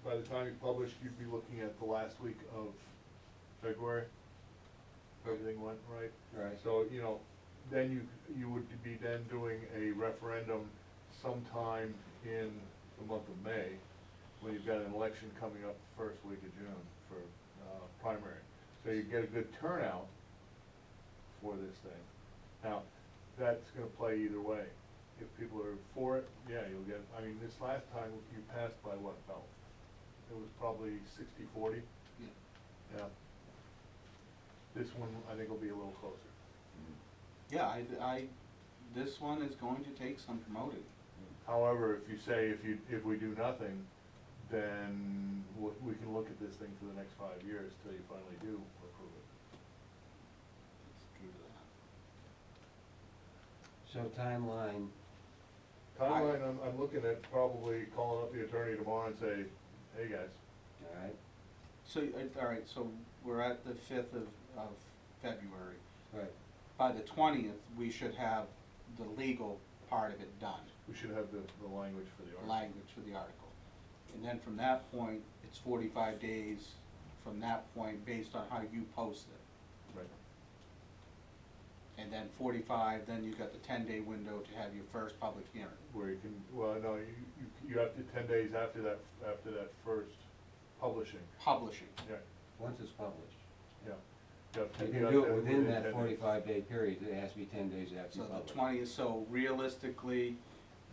by the time you publish, you'd be looking at the last week of February. If everything went right. Right. So, you know, then you would be then doing a referendum sometime in the month of May, when you've got an election coming up first week of June for primary. So you get a good turnout for this thing. Now, that's gonna play either way. If people are for it, yeah, you'll get, I mean, this last time you passed by what, about, it was probably 60-40? Yeah. Yeah. This one, I think, will be a little closer. Yeah, this one is going to take some promoting. However, if you say, if we do nothing, then we can look at this thing for the next 5 years till you finally do approve it. It's true to that. So timeline, Timeline, I'm looking at probably calling up the attorney tomorrow and say, hey, guys, all right? So, all right, so we're at the 5th of February. Right. By the 20th, we should have the legal part of it done, we should have the language for the article. language for the article. And then from that point, it's 45 days from that point, based on how you post it. Right. And then 45, then you've got the 10-day window to have your first public hearing. Where you can, well, no, you have to 10 days after that first publishing. Publishing. Yeah, Once it's published. yeah. You have to- You you can have do to it have within 10 that days. 45-day period, it has to be 10 days after So you the publish. 20th, so realistically,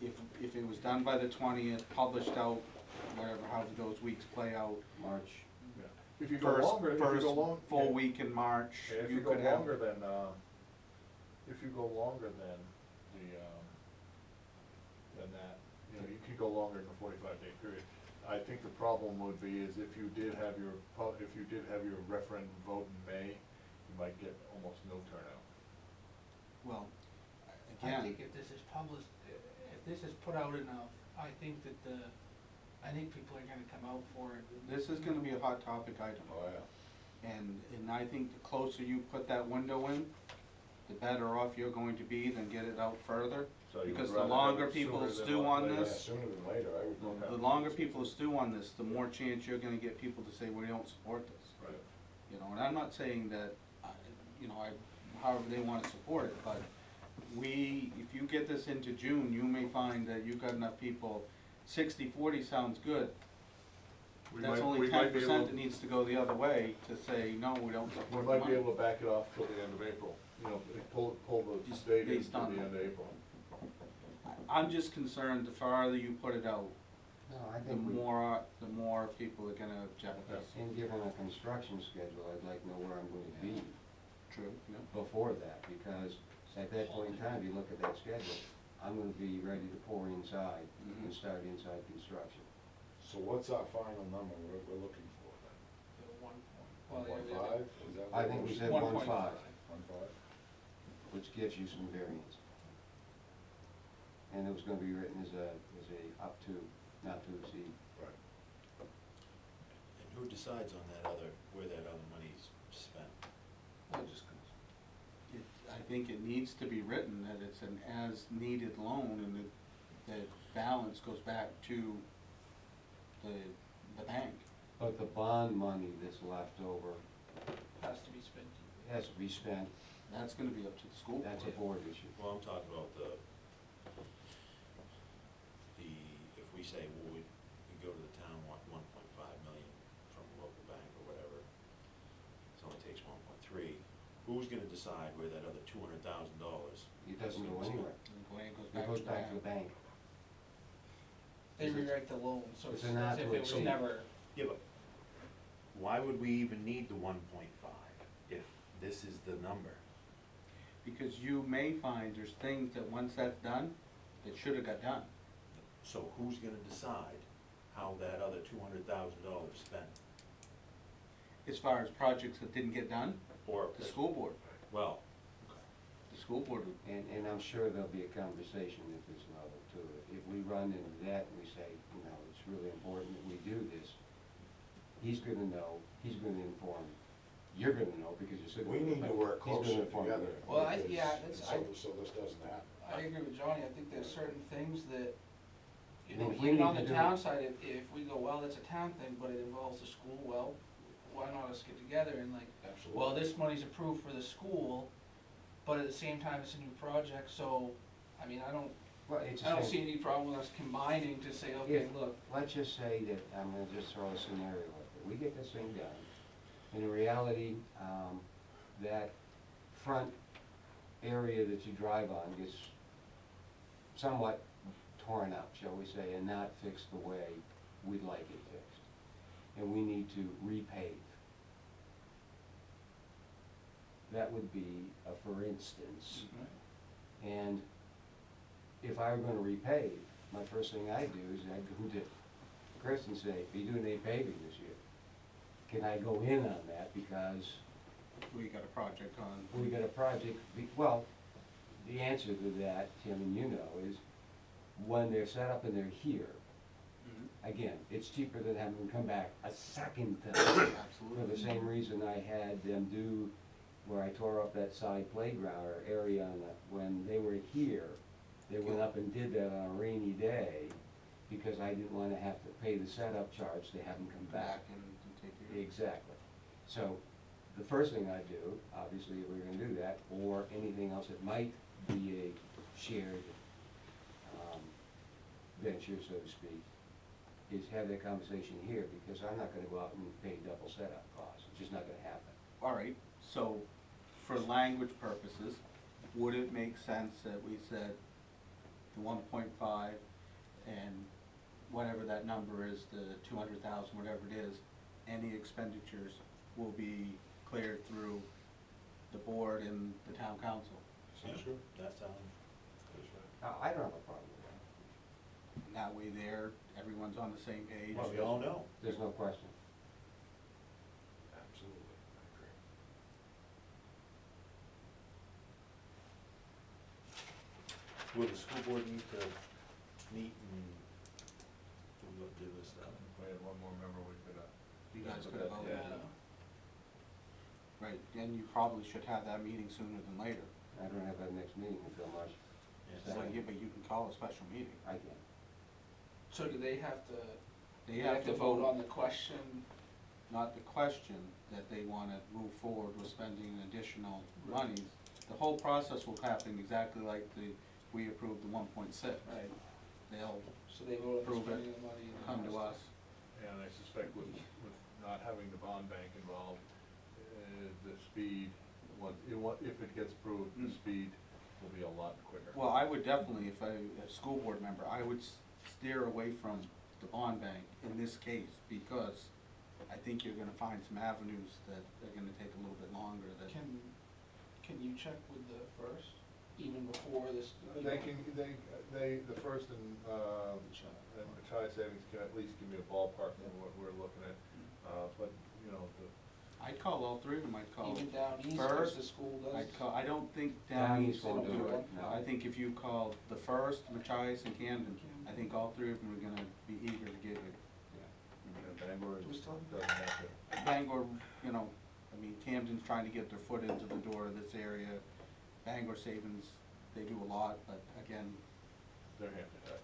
if it was done by the 20th, published out, whatever, however those weeks play out, March. Yeah. If you go longer, if you first go long. full yeah. week in March, Yeah, if you you go could have. longer than, if you go longer than than that, you know, you could go longer than the 45-day period. I think the problem would be is if you did have your referendum vote in May, you might get almost no turnout. Well, I again, think if this is published, if this is put out enough, I think that I think people are gonna come out for it. this is gonna be a hot topic item. Oh, yeah. And I think the closer you put that window in, the better off you're going to be than get it out further. So you would Because the rather have longer it people sooner than stew on later. Yeah, this, sooner than later, I would. Okay. the longer people stew on this, the more chance you're gonna get people to say, we don't support this. Right. You know, and I'm not saying that, however they wanna support it, but if you get this into June, you may find that you've got enough people, 60-40 sounds good. We That's might- only we might be 10% able- that needs to go the other way to say, no, we don't We support the might be money. able to back it off till the end of April, you know, pull the Just date in based till on the that. end of April. I'm just concerned, the farther you put it out, No, I the think more people are gonna object this. in given a construction schedule, I'd like to know where I'm going to be. True, yeah. before that, because at that point in time, you look at that schedule, I'm gonna be ready to pour inside and Mhm. start inside construction. So what's our final number we're looking for then? The 1 point, well, yeah, 1.5, is that I what think it we was? said 1.5. 1.5? Which gives you some variance. And it was gonna be written as a up to, not to exceed. Right. And who decides on that other, where that other money's spent? well, it just goes. I think it needs to be written that it's an as-needed loan and the balance goes back to the bank. But the bond money that's left over Has to be spent. has to be spent, That's gonna be up to the school board. that's a board issue. Well, I'm talking about if we say, well, we go to the town, want 1.5 million from a local bank or whatever, it only takes 1.3, who's gonna decide where that other $200,000? It doesn't go anywhere. It goes back to the bank. They rewrite the loan, so It's it's a not as if to it was exceed. never, Yeah, but why would we even need the 1.5 if this is the number? Because you may find there's things that once that's done, that should've got done. So who's gonna decide how that other $200,000 is spent? As far as projects that didn't get done, Or, the school board, well, the school board would. And I'm sure there'll be a conversation at this level too. If we run into that and we say, you know, it's really important that we do this, he's gonna know, he's gonna inform, you're gonna know because you're sitting. We need to work He's gonna closer inform together. you. Well, I- because- yeah, that's- So this doesn't happen. I agree with Johnny, I think there's certain things that, you know, And if we even need on to the do- town side, if we go, well, that's a town thing, but it involves the school, well, why not us get together and like, Absolutely. well, this money's approved for the school, but at the same time, it's a new project, so, I mean, I don't see any problem with us combining to say, okay, If- look, Let's just say that, I'm gonna just throw a scenario up there, we get this thing done, and in reality, that front area that you drive on gets somewhat torn up, shall we say, and not fixed the way we'd like it fixed. And we need to repave. That would be a for instance. And if I were gonna repave, my first thing I'd do is I'd go to Chris and say, are you doing any paving this year? Can I go in on that because We got a project on. we got a project, well, the answer to that, Tim, and you know, is when they're set up and they're here, Mhm. again, it's cheaper than having them come back a second time. Absolutely. For the same reason I had them do where I tore up that side playground or area on the, when they were here, they went up and did that on a rainy day because I didn't wanna have to pay the setup charge to have them come back. And take care of it. Exactly. So, the first thing I do, obviously, if we're gonna do that, or anything else that might be a shared, venture, so to speak, is have that conversation here, because I'm not gonna go out and pay double setup costs, it's just not gonna happen. All right, so for language purposes, would it make sense that we said the 1.5 and whatever that number is, the 200,000, whatever it is, any expenditures will be cleared through the board and the town council? Sounds good. That sounds, I don't have a problem with And that way there, everyone's on the same page. well, we all know. that, there's no question. Absolutely, I agree. Will the school board need to meet and do this stuff? If we had one more member, we could, You guys could Yeah. vote. yeah. Right, and you probably should have that meeting sooner than later. I don't have that next meeting until March Yeah. So, yeah, but you can call a special meeting. I can. So do they have to, They they have to vote on the question? Not the question that they wanna move forward with spending additional monies. The whole process will happen exactly like we approved the 1.6. Right. They'll So they vote on Approve it, spending the money and then come to has us. and I suspect with not having the bond bank involved, the speed, if it gets approved, the Mm. speed will be a lot quicker. Well, I would definitely, if a school board member, I would steer away from the bond bank in this case, because I think you're gonna find some avenues that are gonna take a little bit longer that. can you check with the first, even before this? you They know? can, the first and Chai Savings can at least give me a ballpark of what we're looking at. But, you know, I'd call all three of them, I'd call Even down east, 'cause First, the school does. I'd call, I don't think Down down east east won't will do do it. it, no. I think if you call the First, Machias and Camden, I think all three of them are gonna be eager to get you. and Bangor We still- doesn't have to. Bangor, you know, I mean, Camden's trying to get their foot into the door of this area. Bangor Savings, they do a lot, but again, They're Hampton Tech.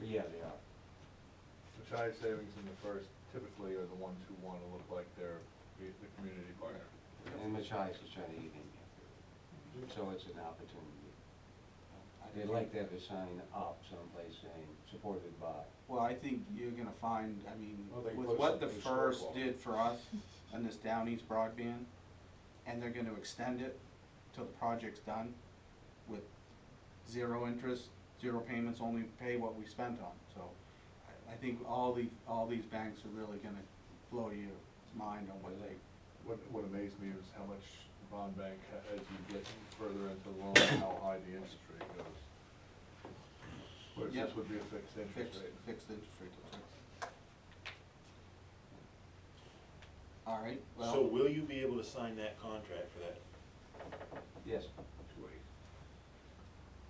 Yeah, they are. The Chai Savings and the first typically are the ones who wanna look like they're the community partner. And Machias is trying to eat in here, so it's an opportunity. I They'd think- like to have a sign up someplace saying, supported by. Well, I think you're gonna find, I mean, Well, they with put what the something First historical. did for us and this Down East broadband, and they're gonna extend it till the project's done with zero interest, zero payments, only pay what we spent on, so I think all these banks are really gonna blow your mind on what they, What amazed me is how much the bond bank, as you get further into the loan, how high the interest rate goes. Whereas Yep. this would be a fixed interest rate. fixed interest rate, that's right. All right, well. So will you be able to sign that contract for that Yes.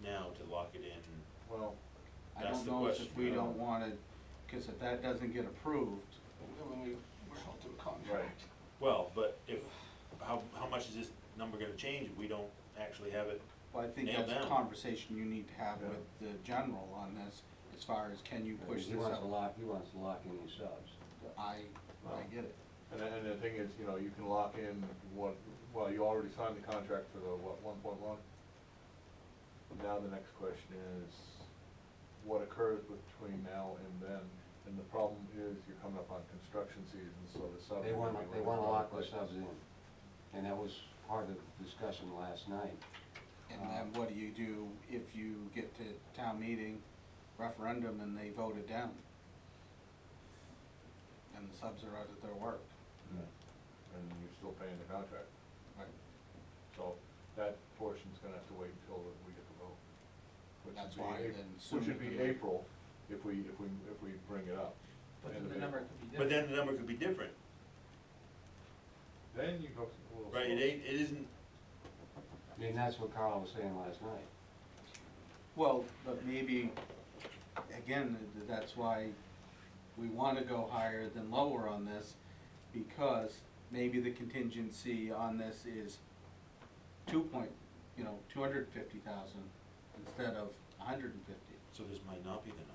now to lock it in? Well, I That's don't the know question. if we don't wanna, cause if that doesn't get approved, When we're held to a contract. right. Well, but if, how much is this number gonna change if we don't actually have it? well, I think Nail that's a down. conversation you need to have Yeah. with the general on this, as far as can you push He this wants to out? lock, he wants to lock in his subs. I get it. And the thing is, you know, you can lock in well, you already signed the contract for the, 1.1? Now the next question is, what occurs between now and then? And the problem is, you're coming up on construction season, so the subs. They are wanna, gonna be they looking wanna for lock other the places. subs in, and that was part of the discussion last night. And then what do you do if you get to town meeting, referendum, and they vote it down? And the subs are out of their work. And you're still paying the contract. Right. So that portion's gonna have to wait until we get the vote. Which That's would be why April- then Which soon would be it could- April, if we bring it up. But End then of the number April. could be different. But then the number could be different, Then you go a little right? slower. It isn't, I mean, that's what Carl was saying last night. Well, but maybe, again, that's why we wanna go higher than lower on this, because maybe the contingency on this is 250,000 instead of 150. so this might not be the number.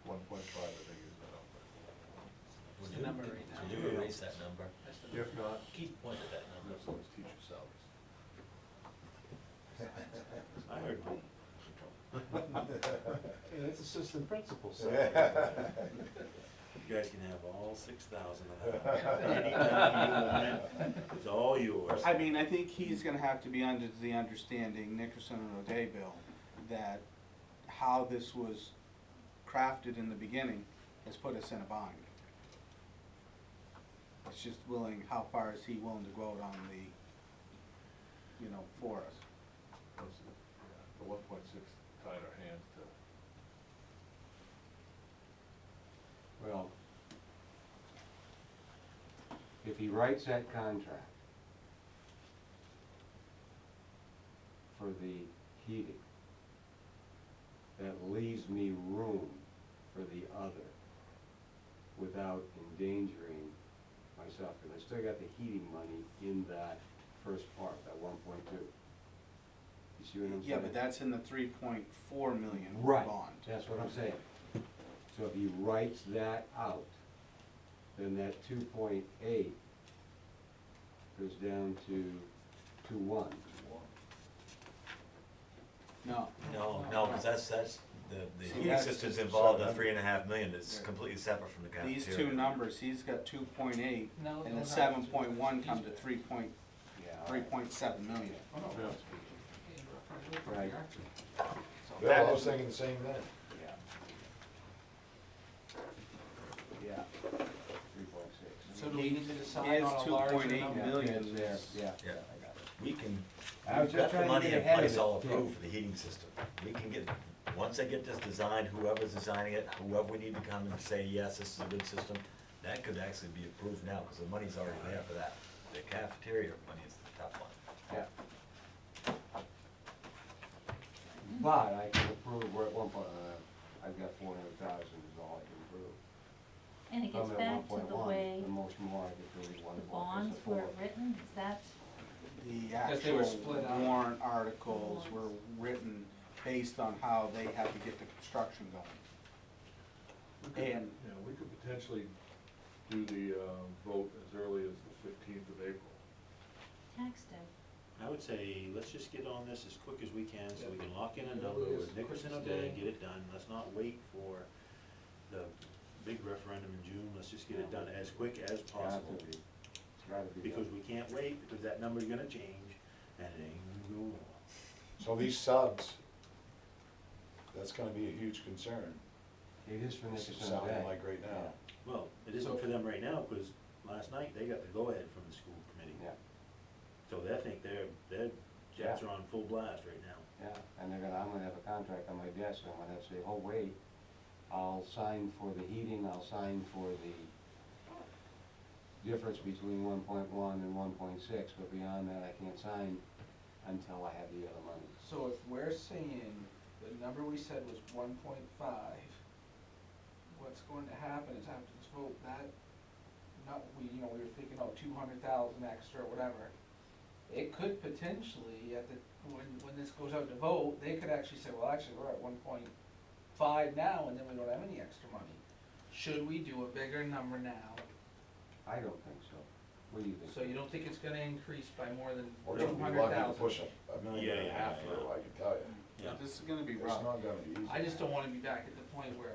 1.5, I think is the number. What's the number right now? Could you erase that number? That's the number. If not, Keith pointed that number. that's always teacher salaries. I heard, Yeah, that's assistant principal, so. you guys can have all 6,000 of that. Anytime you want it, it's all yours. I mean, I think he's gonna have to be under the understanding, Nickerson and O'Day bill, that how this was crafted in the beginning has put us in a bind. It's just how far is he willing to go out on the, for us? The 1.6 tied our hands to. Well, if he writes that contract for the heating, that leaves me room for the other without endangering myself, because I still got the heating money in that first part, that 1.2. You see what I'm saying? Yeah, but that's in the 3.4 million Right, bond. that's what I'm saying. So if he writes that out, then that 2.8 goes down to 2.1. No. No, because that's, the See, heating that's- system's involved in 3.5 million, it's completely separate from the cafeteria. These two numbers, he's got 2.8, No, and no, the no. 7.1 come to 3.7 million. Yeah. Right. So Yeah, that I was is- thinking the same thing. Yeah. 3.6. So do we need to decide Is on a larger 2.8 number? million Yeah, there. yeah, Yeah. I got it. We can I was We've just got the trying to money get in ahead of place it, all Tim. approved for the heating system. We can get, once I get this designed, whoever's designing it, whoever we need to come and say, yes, this is a good system, that could actually be approved now, because the money's already there for that. The cafeteria money is the tough one. Yeah. But I can approve, we're at one point, I've got 400,000 is all I can approve. And it gets I'm at back to the 1.1, way the most more I could really want the to bonds were written, is that, The Because they were actual split up. warrant articles were written based on how they had to get the construction going. We could- And- Yeah, we could potentially do the, vote as early as the 15th of April. tax day? I would say, let's just get on this as quick as we can, so we can lock in a Yeah, number it is with Nickerson quick as O'Day, day. get it done. Let's not wait for the big referendum in June, let's just get it done as quick as Got possible. to be, it's gotta be. Because done. we can't wait, because that number's gonna change, and it ain't gonna go well. So these subs, that's gonna be a huge concern. It is for It's Nickerson sounding Day. like right now. Well, it isn't for them right now, because last night, they got the go-ahead from the school committee. Yeah, So they think their jets Yeah. are on full blast right now. yeah, and I'm gonna have a contract on my desk, and I'm gonna have to say, oh, wait, I'll sign for the heating, I'll sign for the difference between 1.1 and 1.6, but beyond that, I can't sign until I have the other money. So if we're saying the number we said was 1.5, what's going to happen is after this vote, that, we were thinking, 200,000 extra or whatever. It could potentially, when this goes out to vote, they could actually say, well, actually, we're at 1.5 now, and then we don't have any extra money. Should we do a bigger number now? I don't think so. What do you think? So you don't think it's gonna increase by more than We're gonna be 200,000? lucky to push a million and a half Yeah, through, I can tell you. Yeah. This is gonna be It's rough. not gonna be easy. I just don't wanna be back at the point where,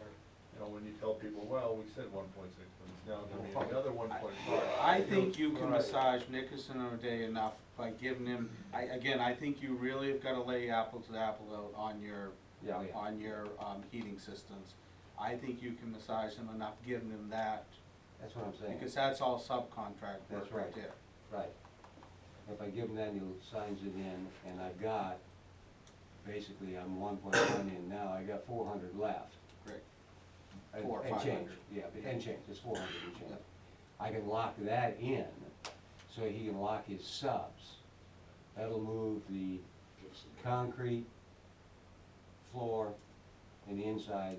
When you tell people, well, we said 1.6, but it's now gonna be another 1.5. I think you can Right. massage Nickerson O'Day enough by giving him, I think you really have gotta lay apples to apples out on your, Yeah, yeah. on your, heating systems. I think you can massage him enough, giving him that, That's what I'm saying. because that's all subcontract That's work right right. there. Right. If I give him that, he signs it in, and I've got, basically, I'm 1.1 in now, I got 400 left. Great. And- 400 or and change, 500. yeah, and change, it's 400 and change. Yeah. I can lock that in, so he can lock his subs. That'll move the concrete floor and the inside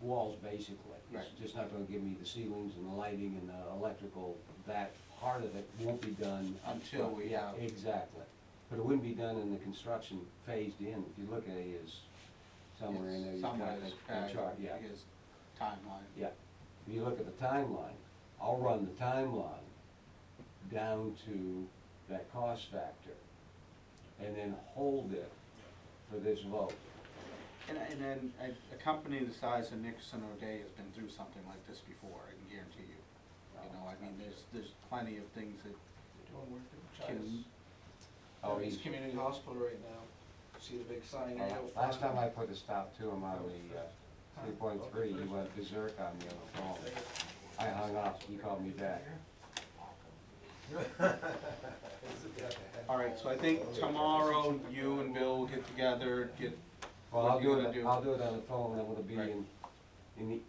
walls, basically. It's Right. just not gonna give me the ceilings and the lighting and the electrical, that part of it won't be done. Until we Yeah, have- exactly. But it wouldn't be done in the construction phased in. If you look at his, somewhere in there, you've Somewhere got that's the chart, yeah. his timeline. Yeah, if you look at the timeline, I'll run the timeline down to that cost factor and then hold it for this vote. And then a company the size of Nickerson O'Day has been through something like this before, I can guarantee you. You know, I mean, there's plenty of things that they're doing work at Can- China's. Oh, It's he's, community hospital right now. See the big sign there out front? last time I put a stop to him on the 3.3, he went berserk on me on the phone. I hung up, he called me back. All right, so I think tomorrow, you and Bill will get together, get, Well, What I'll you do gonna it, do? I'll do it on the phone, I'm gonna be Right. in the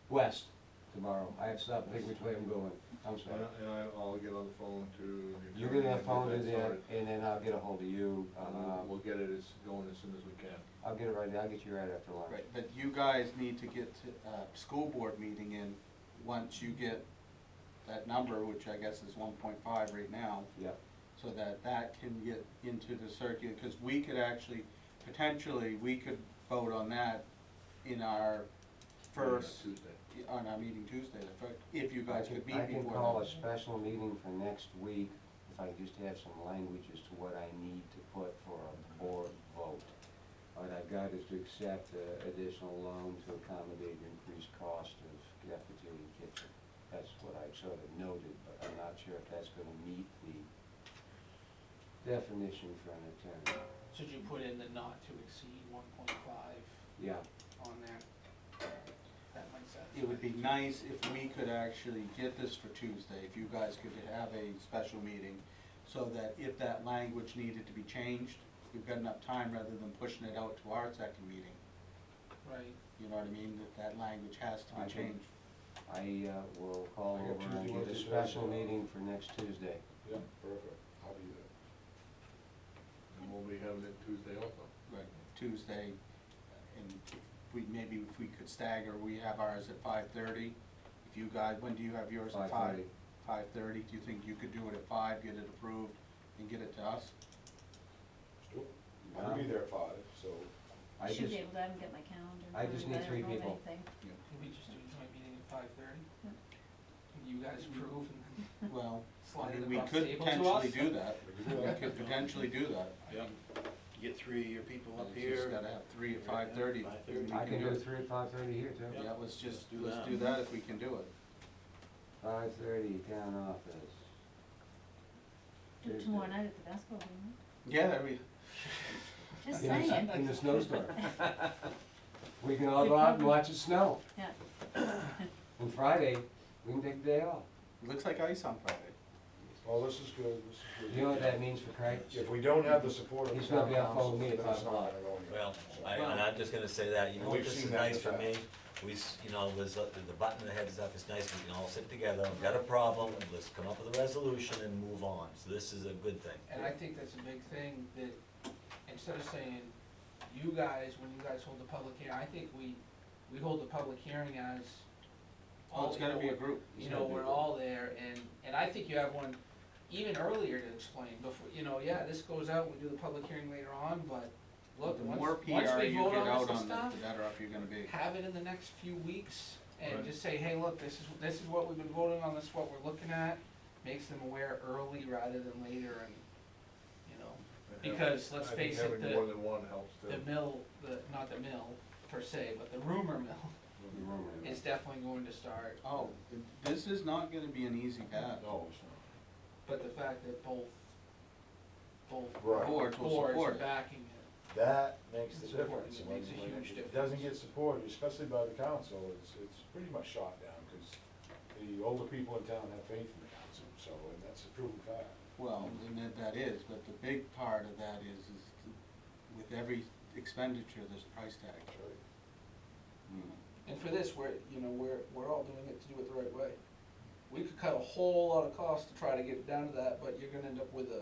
west tomorrow. I have to stop and think which way I'm going, I'm sorry. I'll get on the phone to the You're attorney gonna have and phone get it that in, started. and then I'll get a hold of you. We'll get it going as soon as we can. I'll get it right, I'll get you right after lunch. right, but you guys need to get to, school board meeting in, once you get that number, which I guess is 1.5 right now, Yep, so that that can get into the circuit, because we could actually, potentially, we could vote on that in our first, Tuesday. on our meeting Tuesday, if you guys could meet I can before call a then. special meeting for next week, if I just have some language as to what I need to put for a board vote. What I've got is to accept additional loan to accommodate increased cost of cafeteria kitchen. That's what I sort of noted, but I'm not sure if that's gonna meet the definition for an attorney. Should you put in the not to exceed 1.5 Yeah, on there? That makes sense. It would be nice if we could actually get this for Tuesday, if you guys could have a special meeting, so that if that language needed to be changed, we've got enough time rather than pushing it out to our second meeting. Right. You know what I mean, that language has to I be can- changed. I will call I got over Tuesday, and get a Wednesday, special Thursday. meeting for next Tuesday. Yeah, perfect, I'll be there. And we'll be having it Tuesday also. Right, Tuesday, and maybe if we could stagger, we have ours at 5:30. If you guys, when do you have yours at 5? 5:30. 5:30, do you think you could do it at 5, get it approved, and get it to us? Let's do it. I'll be there at 5, so. I Should just, be able to, I haven't got my calendar. I just need don't 3 know people. anything. Can we just do a joint meeting at 5:30? Yeah. You guys approve and Well, slide it we across could the table to potentially us? do that. We can do We that. could potentially do that. Yep. Get 3 of your people up It's here. just gotta have 3 at 5:30. 5:30. I can do 3 at 5:30 here too. Yeah, let's just, Do let's that. do that if we can do it. 5:30, town office. Do it tomorrow night at the basketball game, Yeah, we, just In the- saying. In the snowstorm. We can all go out and watch it snow. Yeah, And Friday, we can take the day off. it looks like ice on Friday. Oh, this is good, this is good. You know what that means for Craig? If we don't have the support of the He's gonna town be out council, following me then at it's 5 not o'clock. gonna go anywhere. Well, So- and I'm just gonna say that, you know what, We've this seen is that in nice the for me, you know, there's, the button of the heads up, it's nice, we can all sit together, we've got a problem, let's come up with a resolution and move on, so this is a good thing. And I think that's a big thing, that instead of saying, you guys, when you guys hold the public hearing, I think we hold the public hearing as Oh, it's gotta be a you know, group. You know, we're all there, and I think you have one even earlier to explain, before, you know, yeah, this goes out, we do the public hearing later on, but look, The once, more once PR we you vote get on out this and on this, stuff, the better off you're gonna be. have it in the next few weeks, and Right. just say, hey, look, this is what we've been voting on, this is what we're looking at, makes them aware early rather than later, and, you know, because, let's I think face it, having more than one helps too. the mill, not the mill per se, but the rumor mill is definitely going to start. Oh, this is not gonna be an easy path. No, it's not. But the fact that both Right. Boards will boards are support it. backing it, That makes the Supporting difference. it When- makes a when huge it difference. doesn't get supported, especially by the council, it's pretty much shot down, because the older people in town have faith in the council, so, and that's a proven fact. Well, and that is, but the big part of that is with every expenditure, there's a price tag. That's right. and for this, we're all doing it to do it the right way. We could cut a whole lot of costs to try to get down to that, but you're gonna end up with a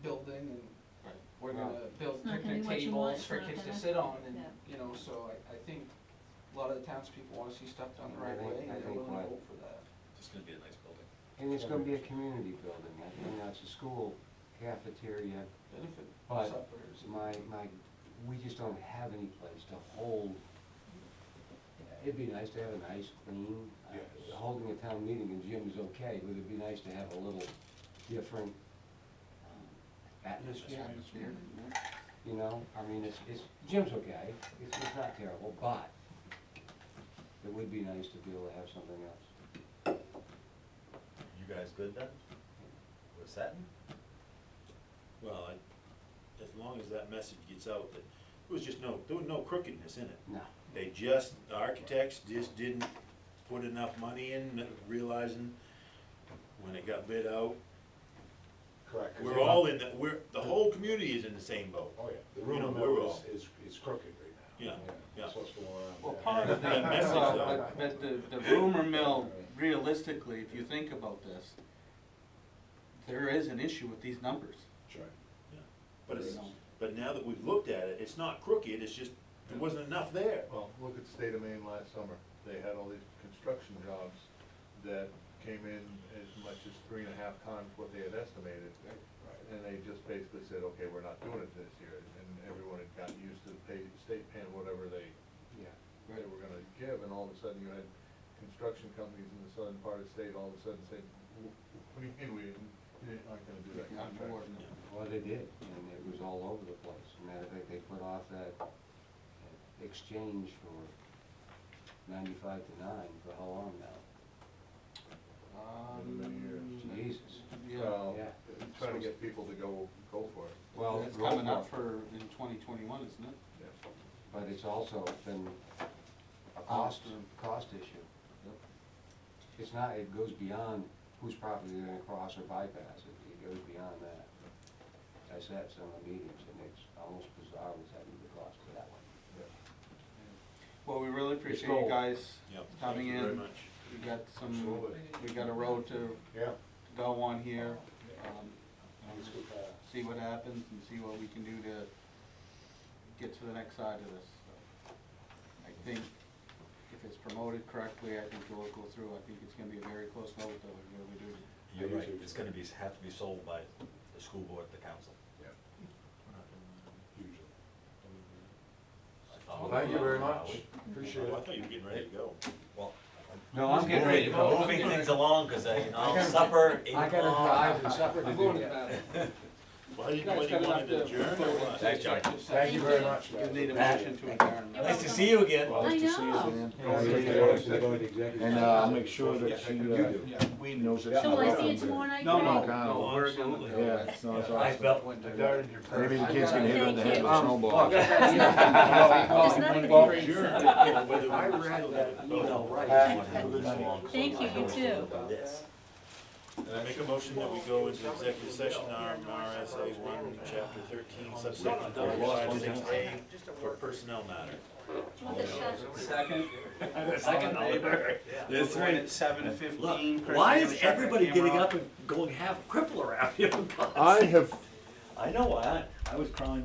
building, and Right. we're gonna build It's not gonna be picnic what you want, tables it's for not kids to gonna- sit on, and, yeah. so I think a lot of the townspeople wanna see stuff done the I right think- way, I and they're think willing to what- vote for that. It's gonna be a nice building. And it's gonna be a community building, you know, it's a school cafeteria. Benefit But suppers. we just don't have any place to hold. It'd be nice to have a nice, clean, Yes. holding a town meeting in gym is okay, but it'd be nice to have a little different atmosphere. Atmosphere, You know, I mean, it's, gym's okay, it's not terrible, but it would be nice to be able to have something else. You guys good then? We're setting? Well, as long as that message gets out, that there was no crookedness in it. No. The architects just didn't put enough money in, realizing when it got bid out, Correct. 'cause we're they're all not- in the whole community is in the same boat. Oh, yeah, the You know, rumor we're mill all- is crooked right now. Yeah, yeah. That's what's going on. Well, Yeah. part of That message, well, though. but the rumor mill, realistically, if you think about this, there is an issue with these numbers. That's right. Yeah. But You know. but now that we've looked at it, it's not crooked, it's just, there wasn't enough there. Well, look at the state of Maine last summer. They had all these construction jobs that came in as much as 3.5 times what they had estimated. And they just basically said, okay, we're not doing it this year, and everyone had gotten used to state paying whatever they were gonna give, and all of a sudden you had construction companies in the southern part of the state all of a sudden say, what do you mean we aren't gonna do that On board. contract? Well, they did, and it was all over the place. Matter of fact, they put off that exchange for 95 to 9 for how long now? Many years. Jesus. Yeah, Well, Yeah. trying to get people to go for it. Well, it's coming up for, in 2021, isn't it? Yeah. but it's also been a cost issue. It's not, it goes beyond whose property they're gonna cross or bypass, it goes beyond that. I sat some of the meetings, and it's almost bizarre what's happening to the cost of that one. Well, we really appreciate you gold. guys Yep, coming thank you very in. much. We got some, Absolutely. we got a road to Yeah. go on here. Let's go fast. See what happens and see what we can do to get to the next side of this. I think if it's promoted correctly, I think it'll go through. I think it's gonna be a very close vote, though, we really do. You're right, it's gonna be, have to be sold by the school board, the council. Yeah. Usually. Well, Thank you very much. Appreciate Oh, I it. thought you were getting ready to go. Well, No, I'm getting ready to go. moving things along, cause supper, 8 I gotta o'clock. drive and supper to do yet. Well, you wanted to adjourn or what? Thanks, John. Thank you very much, You guys. need a motion to adjourn. Nice to see you again. Well, nice to see you, I know. Dan. Yeah. And, I'll make sure that she, We knows that. So will I see you tomorrow night? No, Greg? no, we're gonna. Yeah, no, it's I awesome. felt, Maybe the kids can hit her in the head with a snowball. There's nothing to be great, so. Whether I we read still that. have it. no, right. Thank you, you too. This. And I make a motion that we go into executive session on RSA one, chapter 13, subsection 45(6)(a) for personnel matter. Want the stuff? Second. Second neighbor. There's three at 7:15. Look, why is everybody getting up and going half cripple around here? I have I know why, I was crawling on